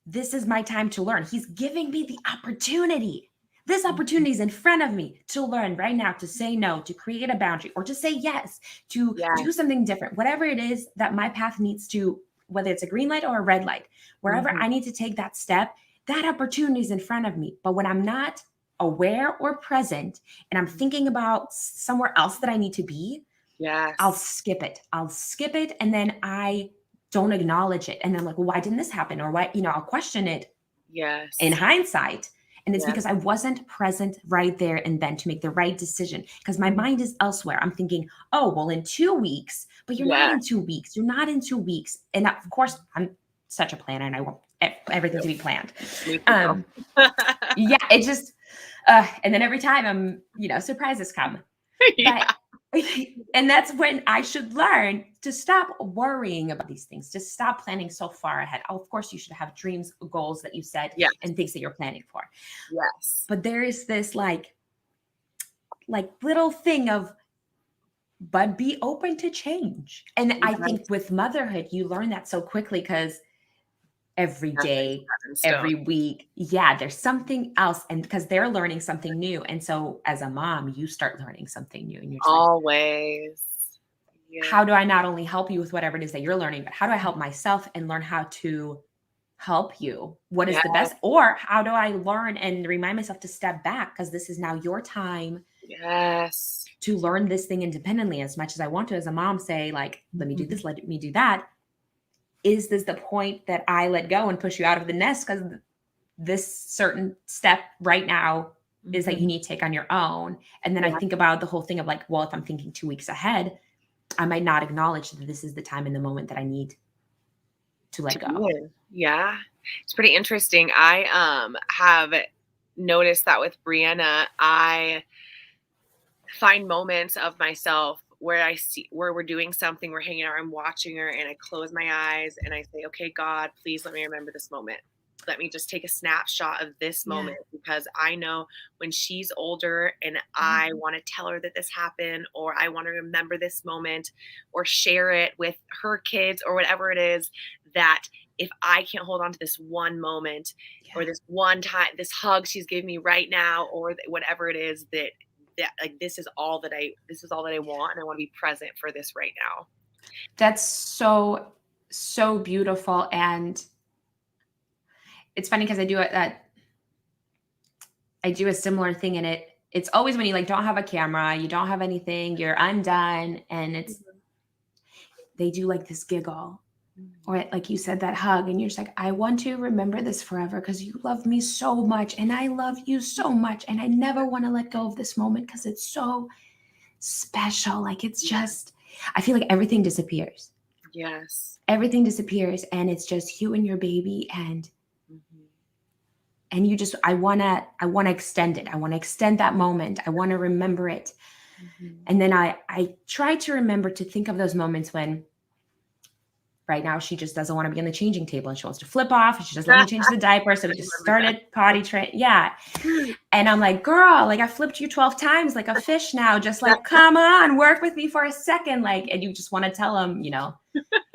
This is my time to learn. He's giving me the opportunity. This Mhm. opportunity is in front of me to learn right now, to say no, to create a boundary, or to say yes, to do Yes. something different. Whatever it is that my path needs to, whether it's a green light or a red light, wherever Mhm. I need to take that step, that opportunity is in front of me. But when I'm not aware or present and I'm thinking about somewhere else that I need to be, I'll Yes. skip it. I'll skip it. And then I don't acknowledge it. And then I'm like, well, why didn't this happen? Or why, I'll question it in Yes. hindsight. And it's Yes. because I wasn't present right there and then to make the right decision because my Mhm. mind is elsewhere. I'm thinking, oh, well, in 2 weeks, but you're not Yes. in 2 weeks. You're not in 2 weeks. And of course, I'm such a planner and I want everything to be planned. Me too, girl. Um, yeah, it just, and then every time surprises come. But Yeah. and that's when I should learn to stop worrying about these things, to stop planning so far ahead. Of course, you should have dreams, goals that you set, Yes. and things that you're planning for. Yes. But there is this like little thing of, but be open to change. And I think Yes. with motherhood, you learn that so quickly because every Nothing's day, set in stone. every week, yeah, there's something else. And because they're learning something new. And so as a mom, you start learning something new and you're just like, Always. Yeah. how do I not only help you with whatever it is that you're learning, but how do I help myself and learn how to help you? What is Yes. the best? Or how do I learn and remind myself to step back because this is now your time Yes. to learn this thing independently as much as I want to as a mom say like, let me do this, let me do that. Is this the point that I let go and push you out of the nest because this certain step right now is that you need to take on your own? And then I Yeah. think about the whole thing of like, well, if I'm thinking 2 weeks ahead, I might not acknowledge that this is the time in the moment that I need to let To be go. in. Yeah. It's pretty interesting. I have noticed that with Brianna, I find moments of myself where I see where we're doing something, we're hanging out, I'm watching her, and I close my eyes and I say, okay, God, please let me remember this moment. Let me just take a snapshot of this Yeah. moment because I know when she's older and I want to tell her that this happened, or I want to remember this moment or share it with her kids or whatever it is, that if I can't hold on to this one moment or Yeah. this one time, this hug she's giving me right now, or whatever it is, that like this is all that I want, and I want to be present for this right now. That's so, so beautiful. And it's funny because I do a similar thing in it. It's always when you like don't have a camera, you don't have anything, you're undone, and they do like this giggle. Or like you said, that hug, and you're just like, I want to remember this forever because you love me so much and I love you so much. And I never want to let go of this moment because it's so special. Like it's just, I feel like everything disappears. Yes. Everything disappears and it's just you and your baby Mhm. and you just I want to extend it. I want to extend that moment. I want to remember it. Mhm. And then I try to remember to think of those moments when right now she just doesn't want to be on the changing table and she wants to flip off and she just let me change the diaper. So we I just remember started potty train. Yeah. And I'm like, girl, like I flipped you 12 times like a fish now. Just that. like, come on, work with me for a second. Like, and you just want to tell them,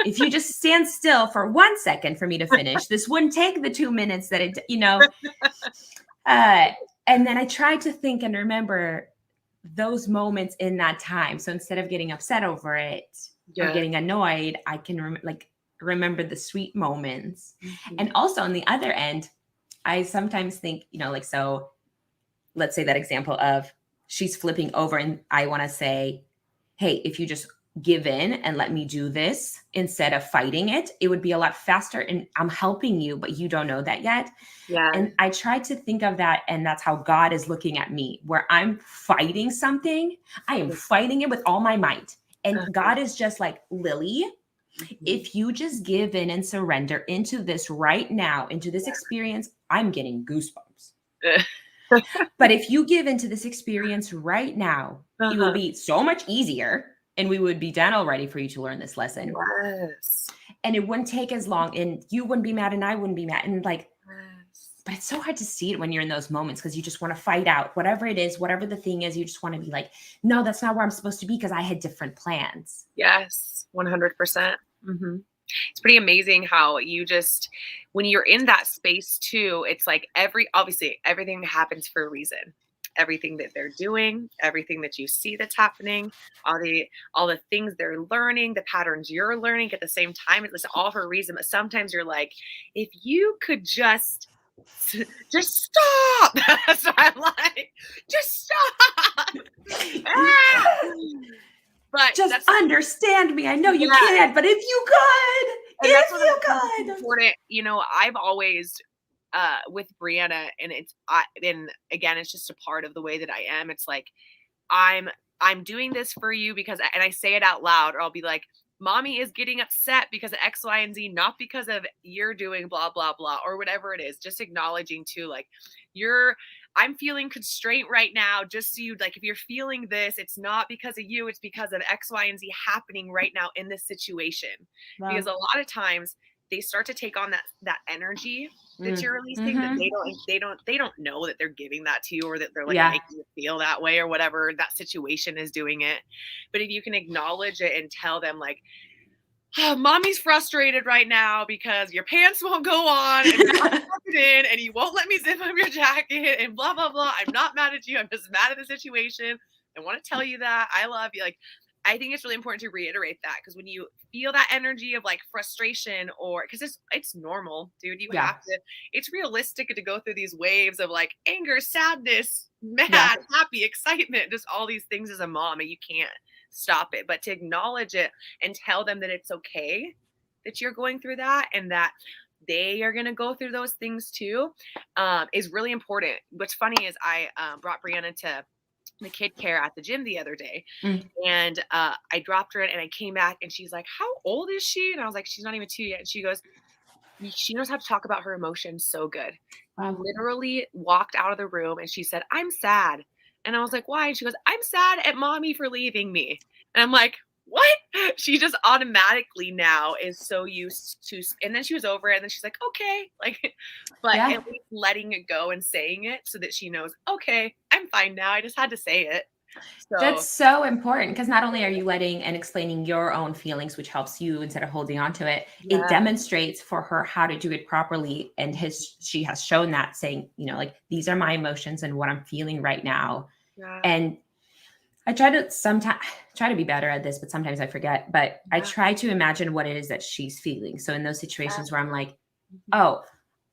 if you just stand still for 1 second for me to finish, this wouldn't take the 2 minutes that it. Uh, and then I tried to think and remember those moments in that time. So instead of getting upset over it or Yeah. getting annoyed, I can remember the sweet moments. Mhm. And also on the other end, I sometimes think, like, so let's say that example of she's flipping over and I want to say, hey, if you just give in and let me do this instead of fighting it, it would be a lot faster. And I'm helping you, but you don't know that yet. Yeah. And I try to think of that. And that's how God is looking at me, where I'm fighting something. I am fighting it with all my might. And God is just like, Lily, if you just give in and surrender into this right now, into this experience, I'm getting goosebumps. But if you give into this experience right now, it will be so much easier and we would be done already for you to learn this lesson. Yes. And it wouldn't take as long and you wouldn't be mad and I wouldn't be mad. And like, but it's so hard to see it when you're in those moments because you just want to fight out whatever it is, whatever the thing is. You just want to be like, no, that's not where I'm supposed to be because I had different plans. Yes, 100%. Mm-hmm. It's pretty amazing how you just, when you're in that space too, it's like obviously everything happens for a reason. Everything that they're doing, everything that you see that's happening, all the things they're learning, the patterns you're learning at the same time, it's all for a reason. But sometimes you're like, if you could just stop. That's what I'm like, just stop. But just understand me. I know you can't, but if you could, and that's important. I've always with Brianna, and and again, it's just a part of the way that I am. It's like I'm doing this for you because, and I say it out loud, or I'll be like, mommy is getting upset because of X, Y, and Z, not because of you're doing blah, blah, blah, or whatever it is. Just acknowledging too, like I'm feeling constraint right now. Just so you, like, if you're feeling this, it's not because of you, it's because of X, Y, and Z happening right now in this situation. Wow. Because a lot of times they start to take on that energy that you're releasing, that they don't know that they're giving that to you, or that they're like making you feel that way, or whatever that situation is doing it. But if you can acknowledge it and tell them like, oh, mommy's frustrated right now because your pants won't go on and you're not tucked in and you won't let me zip up your jacket and blah, blah, blah. I'm not mad at you. I'm just mad at the situation. I want to tell you that I love you. Like, I think it's really important to reiterate that, because when you feel that energy of like frustration, or because it's normal, dude, you have to, it's realistic to go through these waves of like anger, sadness, mad, happy, excitement, just all these things as a mom, and you can't stop it. But to acknowledge it and tell them that it's okay that you're going through that, and that they are going to go through those things too, is really important. What's funny is I brought Brianna to the kid care at the gym the other day, and I dropped her in, and I came back and she's like, how old is she? And I was like, she's not even 2 yet. And she goes, she knows how to talk about her emotions so good. Wow. Literally walked out of the room and she said, I'm sad. And I was like, why? And she goes, I'm sad at mommy for leaving me. And I'm like, what? She just automatically now is so used to, and then she was over it, and then she's like, okay, like, but at least letting it go and saying it so that she knows, okay, I'm fine now. I just had to say it. So that's so important, because not only are you letting and explaining your own feelings, which helps you instead of holding on to it, it demonstrates for her how to do it properly. And she has shown that, saying, like, these are my emotions and what I'm feeling right now. And I try to be better at this, but sometimes I forget. But I try to imagine what it is that she's feeling. So in those situations where I'm like, oh,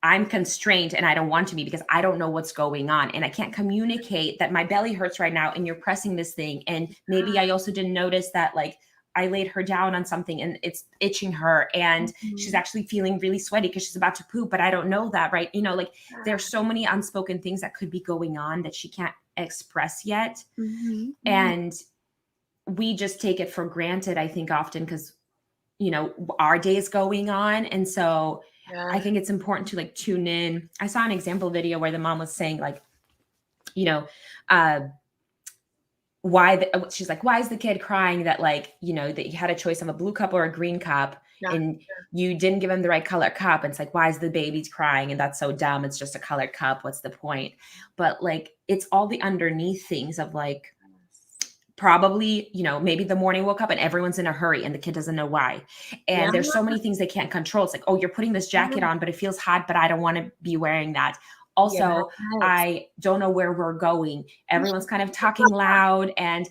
I'm constrained and I don't want to be because I don't know what's going on. And I can't communicate that my belly hurts right now and you're pressing this thing. And maybe I also didn't notice that, like, I laid her down on something and it's itching her, and she's actually feeling really sweaty because she's about to poop, but I don't know that, right? Like, there's so many unspoken things that could be going on that she can't express yet. And we just take it for granted, I think, often, because our day is going on. And so I think it's important to like tune in. I saw an example video where the mom was saying, like, she's like, why is the kid crying that, like, that you had a choice of a blue cup or a green cup, and you didn't give him the right color cup. And it's like, why is the baby crying? And that's so dumb. It's just a colored cup. What's the point? But like, it's all the underneath things of like, probably, maybe the morning woke up and everyone's in a hurry and the kid doesn't know why. And there's so many things they can't control. It's like, oh, you're putting this jacket on, but it feels hot, but I don't want to be wearing that. Also, Yes. I don't know where we're going. Everyone's kind of talking loud, and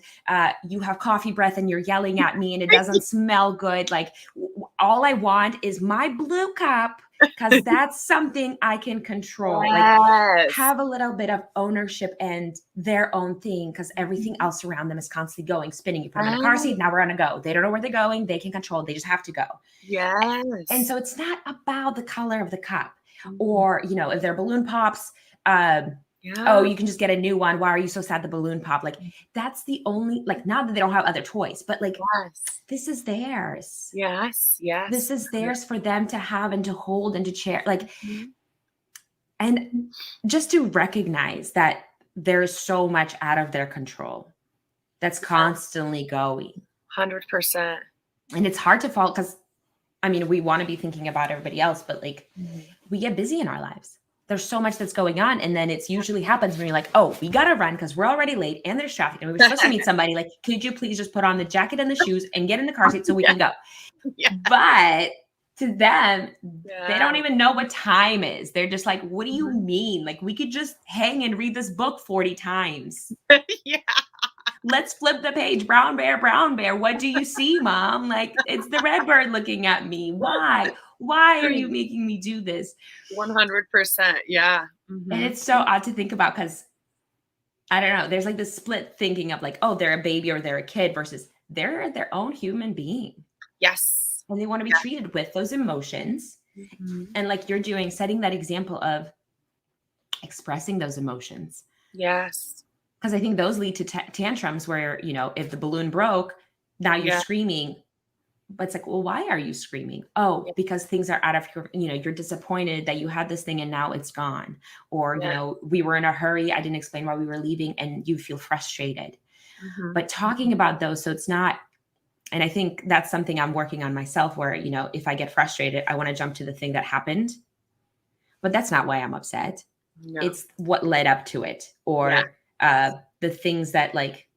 you have coffee breath and you're yelling at me and it doesn't smell good. Like, all I want is my blue cup, because that's something I can control. Like, Yes. have a little bit of ownership and their own thing, because everything else around them is constantly going, spinning. You put them in a car seat, now we're going to go. They don't know where they're going. They can control. They just have to go. And Yes. so it's not about the color of the cup, Mhm. or, you know, if their balloon pops, oh, Yeah. you can just get a new one. Why are you so sad the balloon popped? Like, that's the only, like, not that they don't have other toys, but like, Yes. this is theirs. Yes. Yes. This is theirs for them to have and to hold and to share. Like, Mhm. and just to recognize that there's so much out of their control that's constantly going. 100%. And it's hard to fall, because I mean, we want to be thinking about everybody else, but like, we get busy in our lives. There's so much that's going on. And then it's usually happens when you're like, oh, we got to run because we're already late and there's traffic and we were supposed to meet somebody. Like, could you please just put on the jacket and the shoes and get in the car seat so we can go? Yeah. But to them, Yeah. they don't even know what time is. They're just like, what do you mean? Like, we could just hang and read this book 40 times. Yeah. Let's flip the page. Brown bear, brown bear. What do you see, mom? Like, it's the red bird looking at me. Why? Why are you making me do this? 100%. Yeah. And it's so odd to think about, because I don't know, there's like this split thinking of like, oh, they're a baby or they're a kid, versus they're their own human being. Yes. And they want to be treated with those emotions. And like you're doing, setting that example of expressing those emotions. Yes. Because I think those lead to tantrums where, you know, if the balloon broke, now you're screaming. But it's like, well, why are you screaming? Oh, because things are out of your, you know, you're disappointed that you had this thing and now it's gone. Or, you know, we were in a hurry. I didn't explain why we were leaving and you feel frustrated. But talking about those, so it's not, and I think that's something I'm working on myself where, you know, if I get frustrated, I want to jump to the thing that happened. But that's not why I'm upset. No. It's what led up to it, or the things that, like,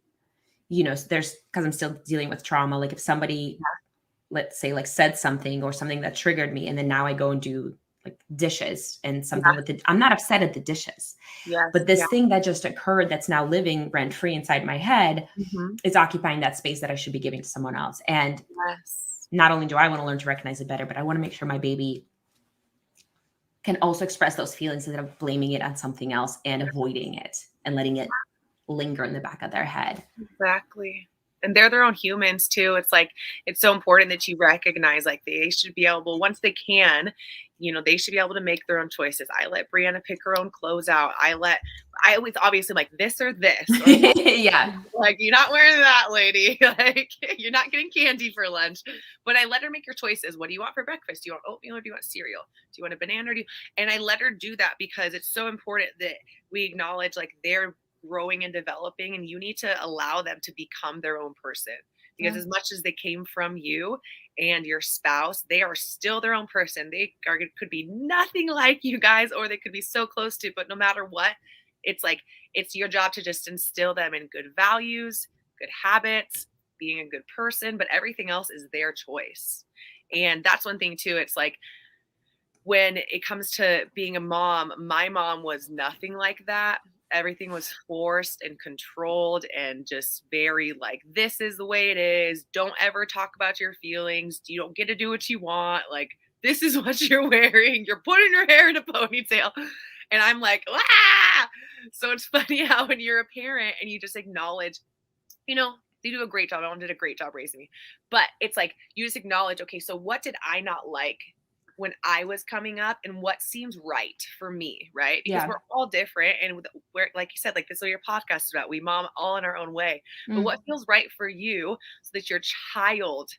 you know, there's, because I'm still dealing with trauma. Like if somebody, let's say, like said something or something that triggered me, and then now I go and do like dishes and something with it. I'm not upset at the dishes, but this thing that just occurred that's now living rent free inside my head is occupying that space that I should be giving to someone else. And not only do I want to learn to recognize it better, but I want to make sure my baby can also express those feelings instead of blaming it on something else and avoiding it and letting it linger in the back of their head. Exactly. And they're their own humans too. It's like, it's so important that you recognize, like, they should be able, once they can, you know, they should be able to make their own choices. I let Brianna pick her own clothes out. I always obviously like this or this. Or, yeah. Like, you're not wearing that, lady. Like, you're not getting candy for lunch. But I let her make your choices. What do you want for breakfast? Do you want oatmeal or do you want cereal? Do you want a banana or and I let her do that because it's so important that we acknowledge, like, they're growing and developing, and you need to allow them to become their own person, because as much as they came from you and your spouse, they are still their own person. They could be nothing like you guys, or they could be so close to, but no matter what, it's like, it's your job to just instill them in good values, good habits, being a good person, but everything else is their choice. And that's one thing too. It's like, when it comes to being a mom, my mom was nothing like that. Everything was forced and controlled and just very like, this is the way it is. Don't ever talk about your feelings. You don't get to do what you want. Like, this is what you're wearing. You're putting your hair in a ponytail. And I'm like, ah! So it's funny how when you're a parent and you just acknowledge, you know, they do a great job. Mom did a great job raising me. But it's like, you just acknowledge, okay, so what did I not like when I was coming up, and what seems right for me, right? Because we're all different, and we're, like you said, like, this is what your podcast is about. We mom all in our own way. But what feels right for you so that your child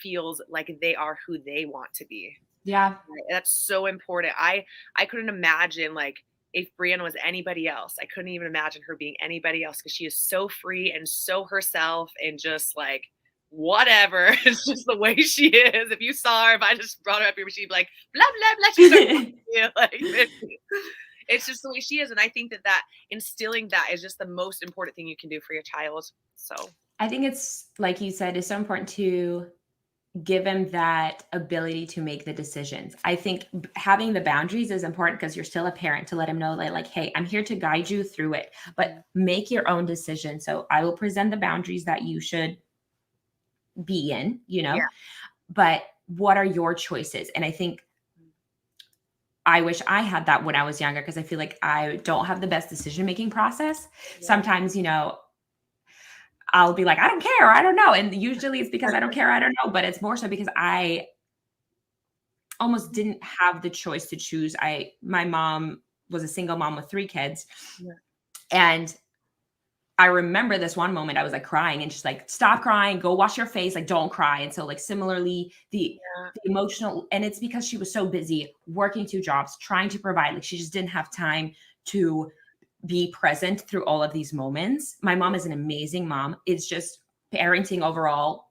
feels like they are who they want to be. Yeah. Right? That's so important. I couldn't imagine, like, if Brianna was anybody else. I couldn't even imagine her being anybody else, because she is so free and so herself and just like, whatever. It's just the way she is. If you saw her, if I just brought her up here, she'd be like, blah, blah, blah. She's like, it's just the way she is. And I think that instilling that is just the most important thing you can do for your child. So I think it's, like you said, it's so important to give him that ability to make the decisions. I think having the boundaries is important because you're still a parent, to let him know that, like, hey, I'm here to guide you through it, but make your own decision. So I will present the boundaries that you should be in, Yeah. but what are your choices? And I think I wish I had that when I was younger, because I feel like I don't have the best decision-making process. Yeah. Sometimes, I'll be like, I don't care, I don't know. And usually it's because I don't care, I don't know, but it's more so because I almost didn't have the choice to choose. My mom was a single mom with 3 kids. Yeah. And I remember this one moment I was like crying, and she's like, stop crying, go wash your face, like don't cry. And so like similarly, the emotional, and it's because she was so busy working 2 jobs, trying to provide, like she just didn't have time to be present through all of these moments. My mom is an amazing mom. It's just parenting overall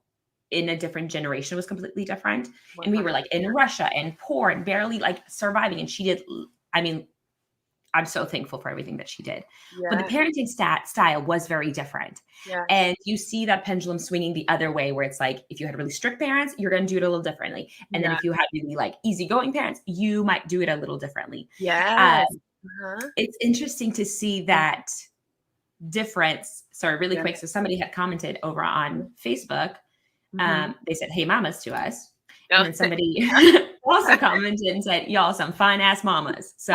in a different generation was completely different. And we were like in Russia and poor and barely like surviving. And she did, I'm so thankful for everything that she did. Yeah. But the parenting style was very different. Yeah. And you see that pendulum swinging the other way, where it's like, if you had really strict parents, you're going to do it a little differently. And then if you had really like easygoing parents, you might do it a little differently. Yeah. It's interesting to see that difference. Sorry, really quick. So somebody had commented over on Facebook. They said, hey, mamas to us. And then somebody also commented and said, y'all some fine ass mamas. So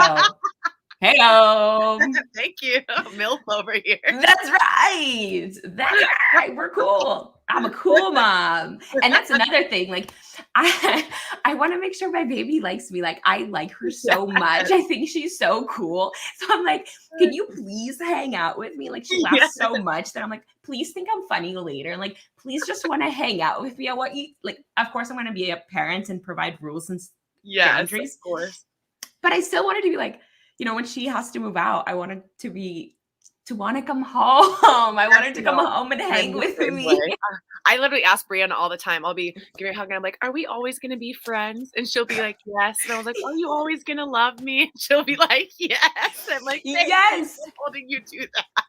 hey-o. Thank you. MILF over here. That's right. That's right. We're cool. I'm a cool mom. And that's another thing. Like, I want to make sure my baby likes me. Like, I like her so much. I think she's so cool. So I'm like, can you please hang out with me? Like, she laughs so much that I'm like, please think I'm funny later. And like, please just want to hang out with me. I want you, like, of course, I'm going to be a parent and provide rules and boundaries. Of course. But I still wanted to be like, when she has to move out, I wanted to want to come home. I wanted to come home and hang with me. I literally ask Brianna all the time. I'll be giving her a hug and I'm like, are we always going to be friends? And she'll be like, yes. And I was like, are you always going to love me? And she'll be like, yes. I'm like, yes. I'm holding you to that.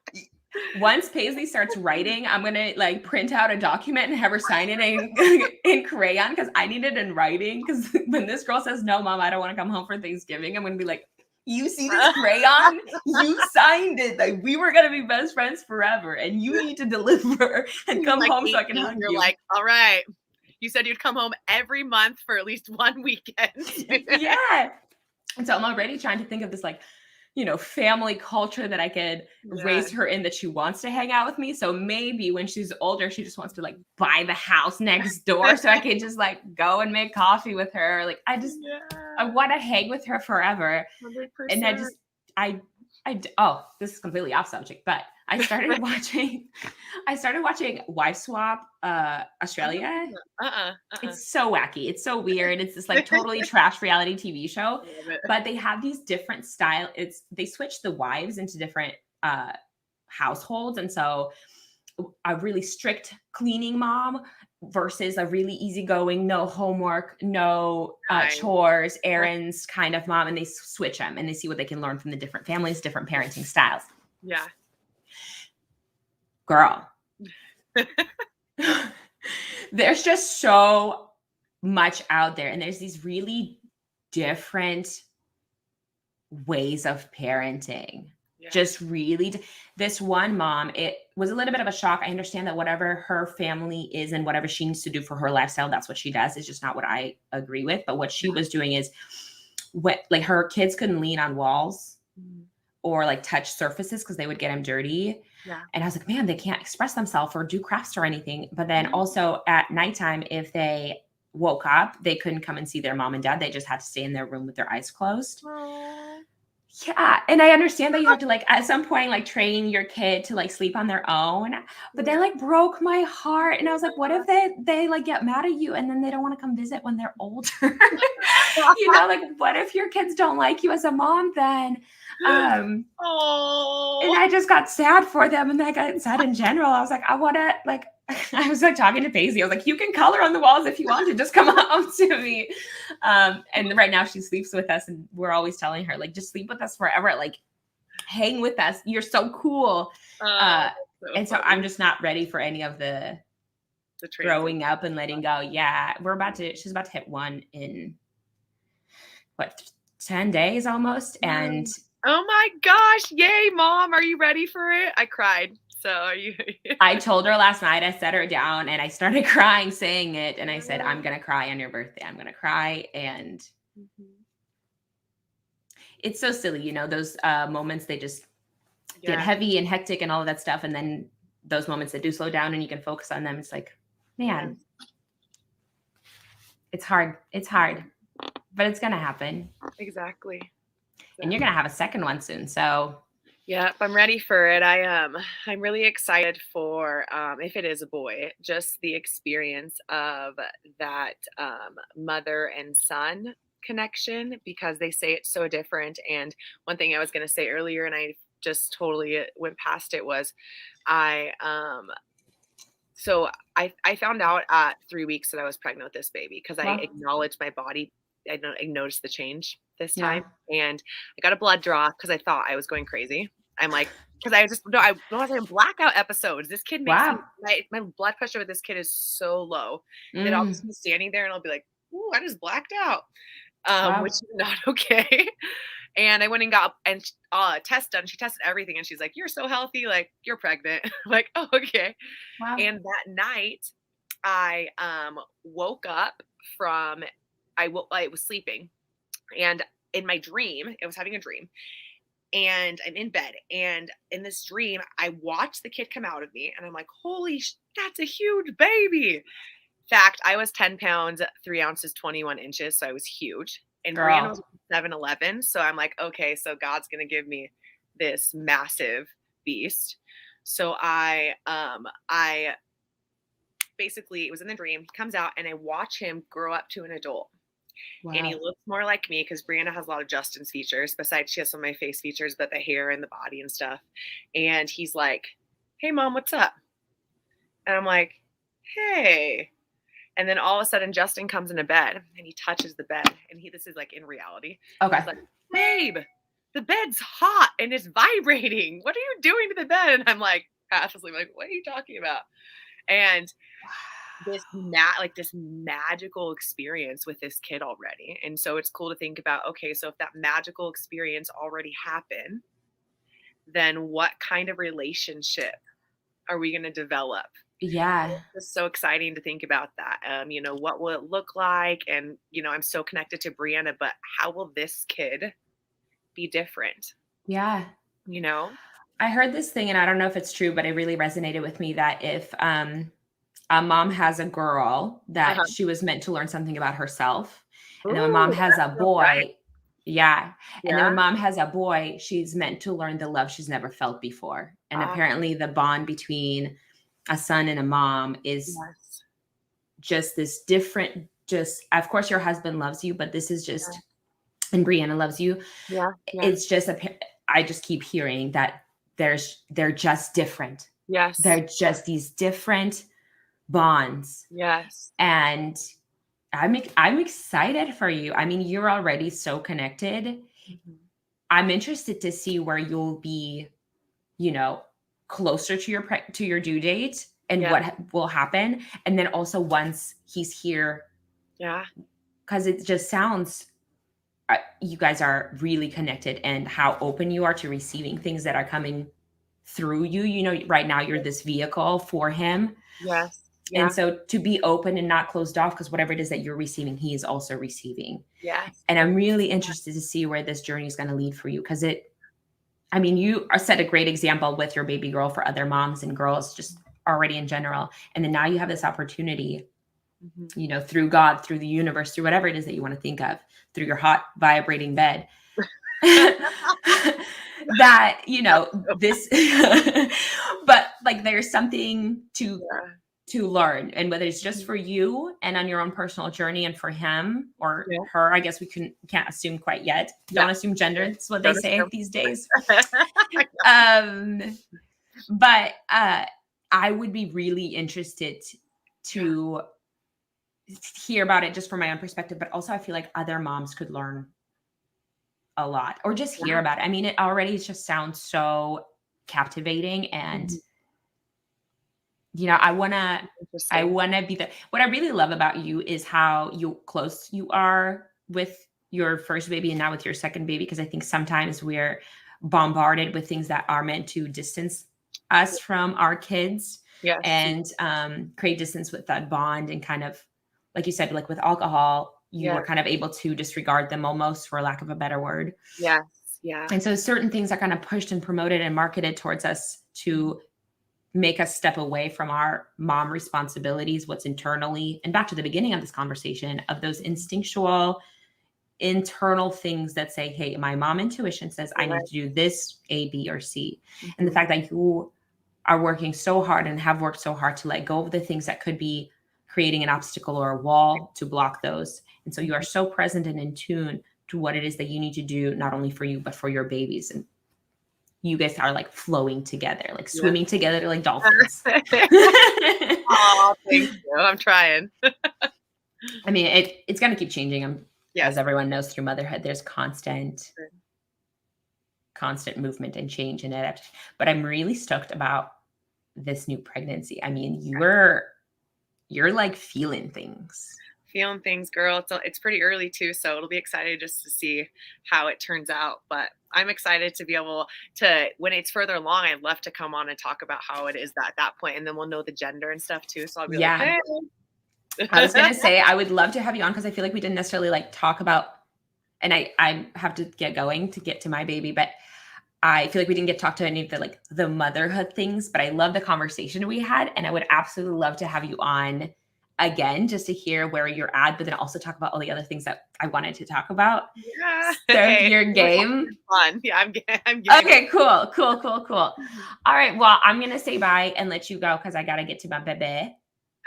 Once Paisley starts writing, I'm going to like print out a document and have her sign it in crayon, because I need it in writing. Because when this girl says, no, mom, I don't want to come home for Thanksgiving, I'm going to be like, you see this crayon? You signed it. Like, we were gonna be best friends forever, and you need to deliver and come home so I can hug you. You're like, all right. You said you'd come home every month for at least one weekend. Yeah. And so I'm already trying to think of this like, family culture that I could raise her in, that she wants to hang out with me. So maybe when she's older, she just wants to like buy the house next door so I can just like go and make coffee with her. Like, I want to hang with her forever. 100%. And this is completely off subject, but I started watching Wife Swap Australia. It's so wacky. It's so weird. It's this like totally trash reality TV show, but they have these different style. They switch the wives into different households. And so a really strict cleaning mom versus a really easygoing, no homework, no chores, errands kind of mom. And they switch them and they see what they can learn from the different families, different parenting styles. Yeah. Girl. There's just so much out there, and there's these really different ways of parenting. Just really, this one mom, it was a little bit of a shock. I understand that whatever her family is and whatever she needs to do for her lifestyle, that's what she does. It's just not what I agree with. But what she was doing is, like, her kids couldn't lean on walls or like touch surfaces because they would get them dirty. Yeah. And I was like, man, they can't express themselves or do crafts or anything. But then also at nighttime, if they woke up, they couldn't come and see their mom and dad. They just had to stay in their room with their eyes closed. Aww. Yeah. And I understand that you have to like at some point like train your kid to like sleep on their own. But they like broke my heart. And I was like, what if they like get mad at you and then they don't want to come visit when they're older? Like what if your kids don't like you as a mom then? And I just got sad for them, and I got sad in general. I was like, I want to like, I was like talking to Paisley. I was like, you can color on the walls if you want to, just come home to me. And right now she sleeps with us, and we're always telling her like, just sleep with us forever. Like, hang with us. You're so cool. And so I'm just not ready for any of the The transition. growing up and letting go. Yeah. She's about to hit 1 in what, 10 days almost. And Oh my gosh. Yay, Mom. Are you ready for it? I cried. So are you? I told her last night, I set her down and I started crying saying it. And I said, I'm going to cry on your birthday. I'm going to cry. And it's so silly, you know, those moments, they just get heavy and hectic and all of that stuff. And then those moments that do slow down and you can focus on them. It's like, man, it's hard. It's hard, but it's going to happen. Exactly. And you're going to have a second one soon. So yeah, I'm ready for it. I'm really excited for, if it is a boy, just the experience of that mother and son connection, because they say it's so different. And one thing I was going to say earlier, and I just totally went past it, was so I found out at 3 weeks that I was pregnant with this baby, because I acknowledged my body. I noticed the change this time, and I got a blood draw because I thought I was going crazy. I'm like, because I was in blackout episodes. This kid makes my blood pressure with this kid is so low that I'll just be standing there and I'll be like, ooh, I just blacked out, which is not okay. And I went and got a test done. She tested everything and she's like, you're so healthy, like you're pregnant. I'm like, oh, okay. And that night I woke up from I was sleeping, and in my dream, I was having a dream, and I'm in bed, and in this dream, I watched the kid come out of me, and I'm like, holy, that's a huge baby. Fact, I was 10 pounds, 3 ounces, 21 inches, so I was huge. And Brianna was 7'11", so I'm like, okay, so God's gonna give me this massive beast. So I basically, it was in the dream, he comes out, and I watch him grow up to an adult. And he looks more like me, because Brianna has a lot of Justin's features. Besides, she has some of my face features, but the hair and the body and stuff. And he's like, hey, Mom, what's up? And I'm like, hey. And then all of a sudden, Justin comes into bed, and he touches the bed. And this is like in reality. Okay. He's like, babe, the bed's hot and it's vibrating. What are you doing to the bed? And I'm like, half asleep, like, what are you talking about? And this magical experience with this kid already. And so it's cool to think about, okay, so if that magical experience already happened, then what kind of relationship are we going to develop? Yeah. It's so exciting to think about that. You know, what will it look like? And, you know, I'm so connected to Brianna, but how will this kid be different? Yeah. You know, I heard this thing, and I don't know if it's true, but it really resonated with me, that if a mom has a girl, that she was meant to learn something about herself. And then when mom has a boy, and then when mom has a boy, she's meant to learn the love she's never felt before. And apparently the bond between a son and a mom is just this different, of course your husband loves you, but this is just, and Brianna loves you. It's just, I just keep hearing that they're just different. They're just these different bonds. And I'm excited for you. I mean, you're already so connected. I'm interested to see where you'll be, you know, closer to your due date, and what will happen. And then also once he's here, because it just sounds, you guys are really connected, and how open you are to receiving things that are coming through you. You know, right now you're this vehicle for him. And so to be open and not closed off, because whatever it is that you're receiving, he is also receiving. And I'm really interested to see where this journey is going to lead for you. Because you set a great example with your baby girl for other moms and girls just already in general. And then now you have this opportunity, you know, through God, through the universe, through whatever it is that you want to think of, through your hot vibrating bed, that, you know, this, but like, there's something to learn, and whether it's just for you and on your own personal journey, and for him or her, I guess we can't assume quite yet. Don't assume gender. It's what they say these days. But I would be really interested to hear about it, just from my own perspective, but also I feel like other moms could learn a lot, or just hear about it. I mean, it already just sounds so captivating, and I wanna be the what I really love about you is how close you are with your first baby and now with your second baby, because I think sometimes we're bombarded with things that are meant to distance us from our kids Yes. and, create distance with that bond and kind of, like you said, like with alcohol, you Yeah. were kind of able to disregard them almost, for lack of a better word. Yes. Yeah. And so certain things are kind of pushed and promoted and marketed towards us to make us step away from our mom responsibilities, what's internally, and back to the beginning of this conversation of those instinctual internal things that say, hey, my mom intuition says I need Right. to do this, A, B, or C. And the Mhm. fact that you are working so hard and have worked so hard to let go of the things that could be creating an obstacle or a wall to block those. And so you are so present and in tune to what it is that you need to do, not only for you, but for your babies. And you guys are like flowing together, like Yeah. swimming together like dolphins. Aw, thank you. I'm trying. I mean, it's going to keep changing. As Yes. everyone knows through motherhood, there's constant movement and change and adaptation. But I'm really stoked about this new pregnancy. I mean, you're like feeling things. Feeling things, girl. It's pretty early too, so it'll be exciting just to see how it turns out. But I'm excited to be able to, when it's further along, I'd love to come on and talk about how it is at that point, and then we'll know the gender and stuff too. So I'll be like, Yeah. hey. I was gonna say I would love to have you on because I feel like we didn't necessarily like talk about, and I have to get going to get to my baby, but I feel like we didn't get to talk to any of the like the motherhood things, but I love the conversation we had. And I would absolutely love to have you on again just to hear where you're at, but then also talk about all the other things that I wanted to talk about. Yeah. So if Hey, you're game. fun. Yeah, I'm game. Okay, cool. All right. Well, I'm gonna say bye and let you go because I gotta get to my baby.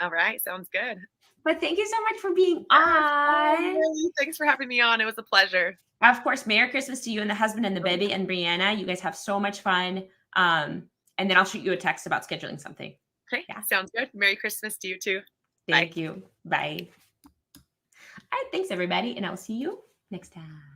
All right, sounds good. But thank you so much for being Yes, on. really. Thanks for having me on. It was a pleasure. Of course, Merry Christmas to you and the husband and the baby and Brianna. You guys have so much fun. And then I'll shoot you a text about scheduling something. Okay, Yeah. sounds good. Merry Christmas to you too. Bye. Thank you. Bye. All right. Thanks, everybody. And I'll see you next time.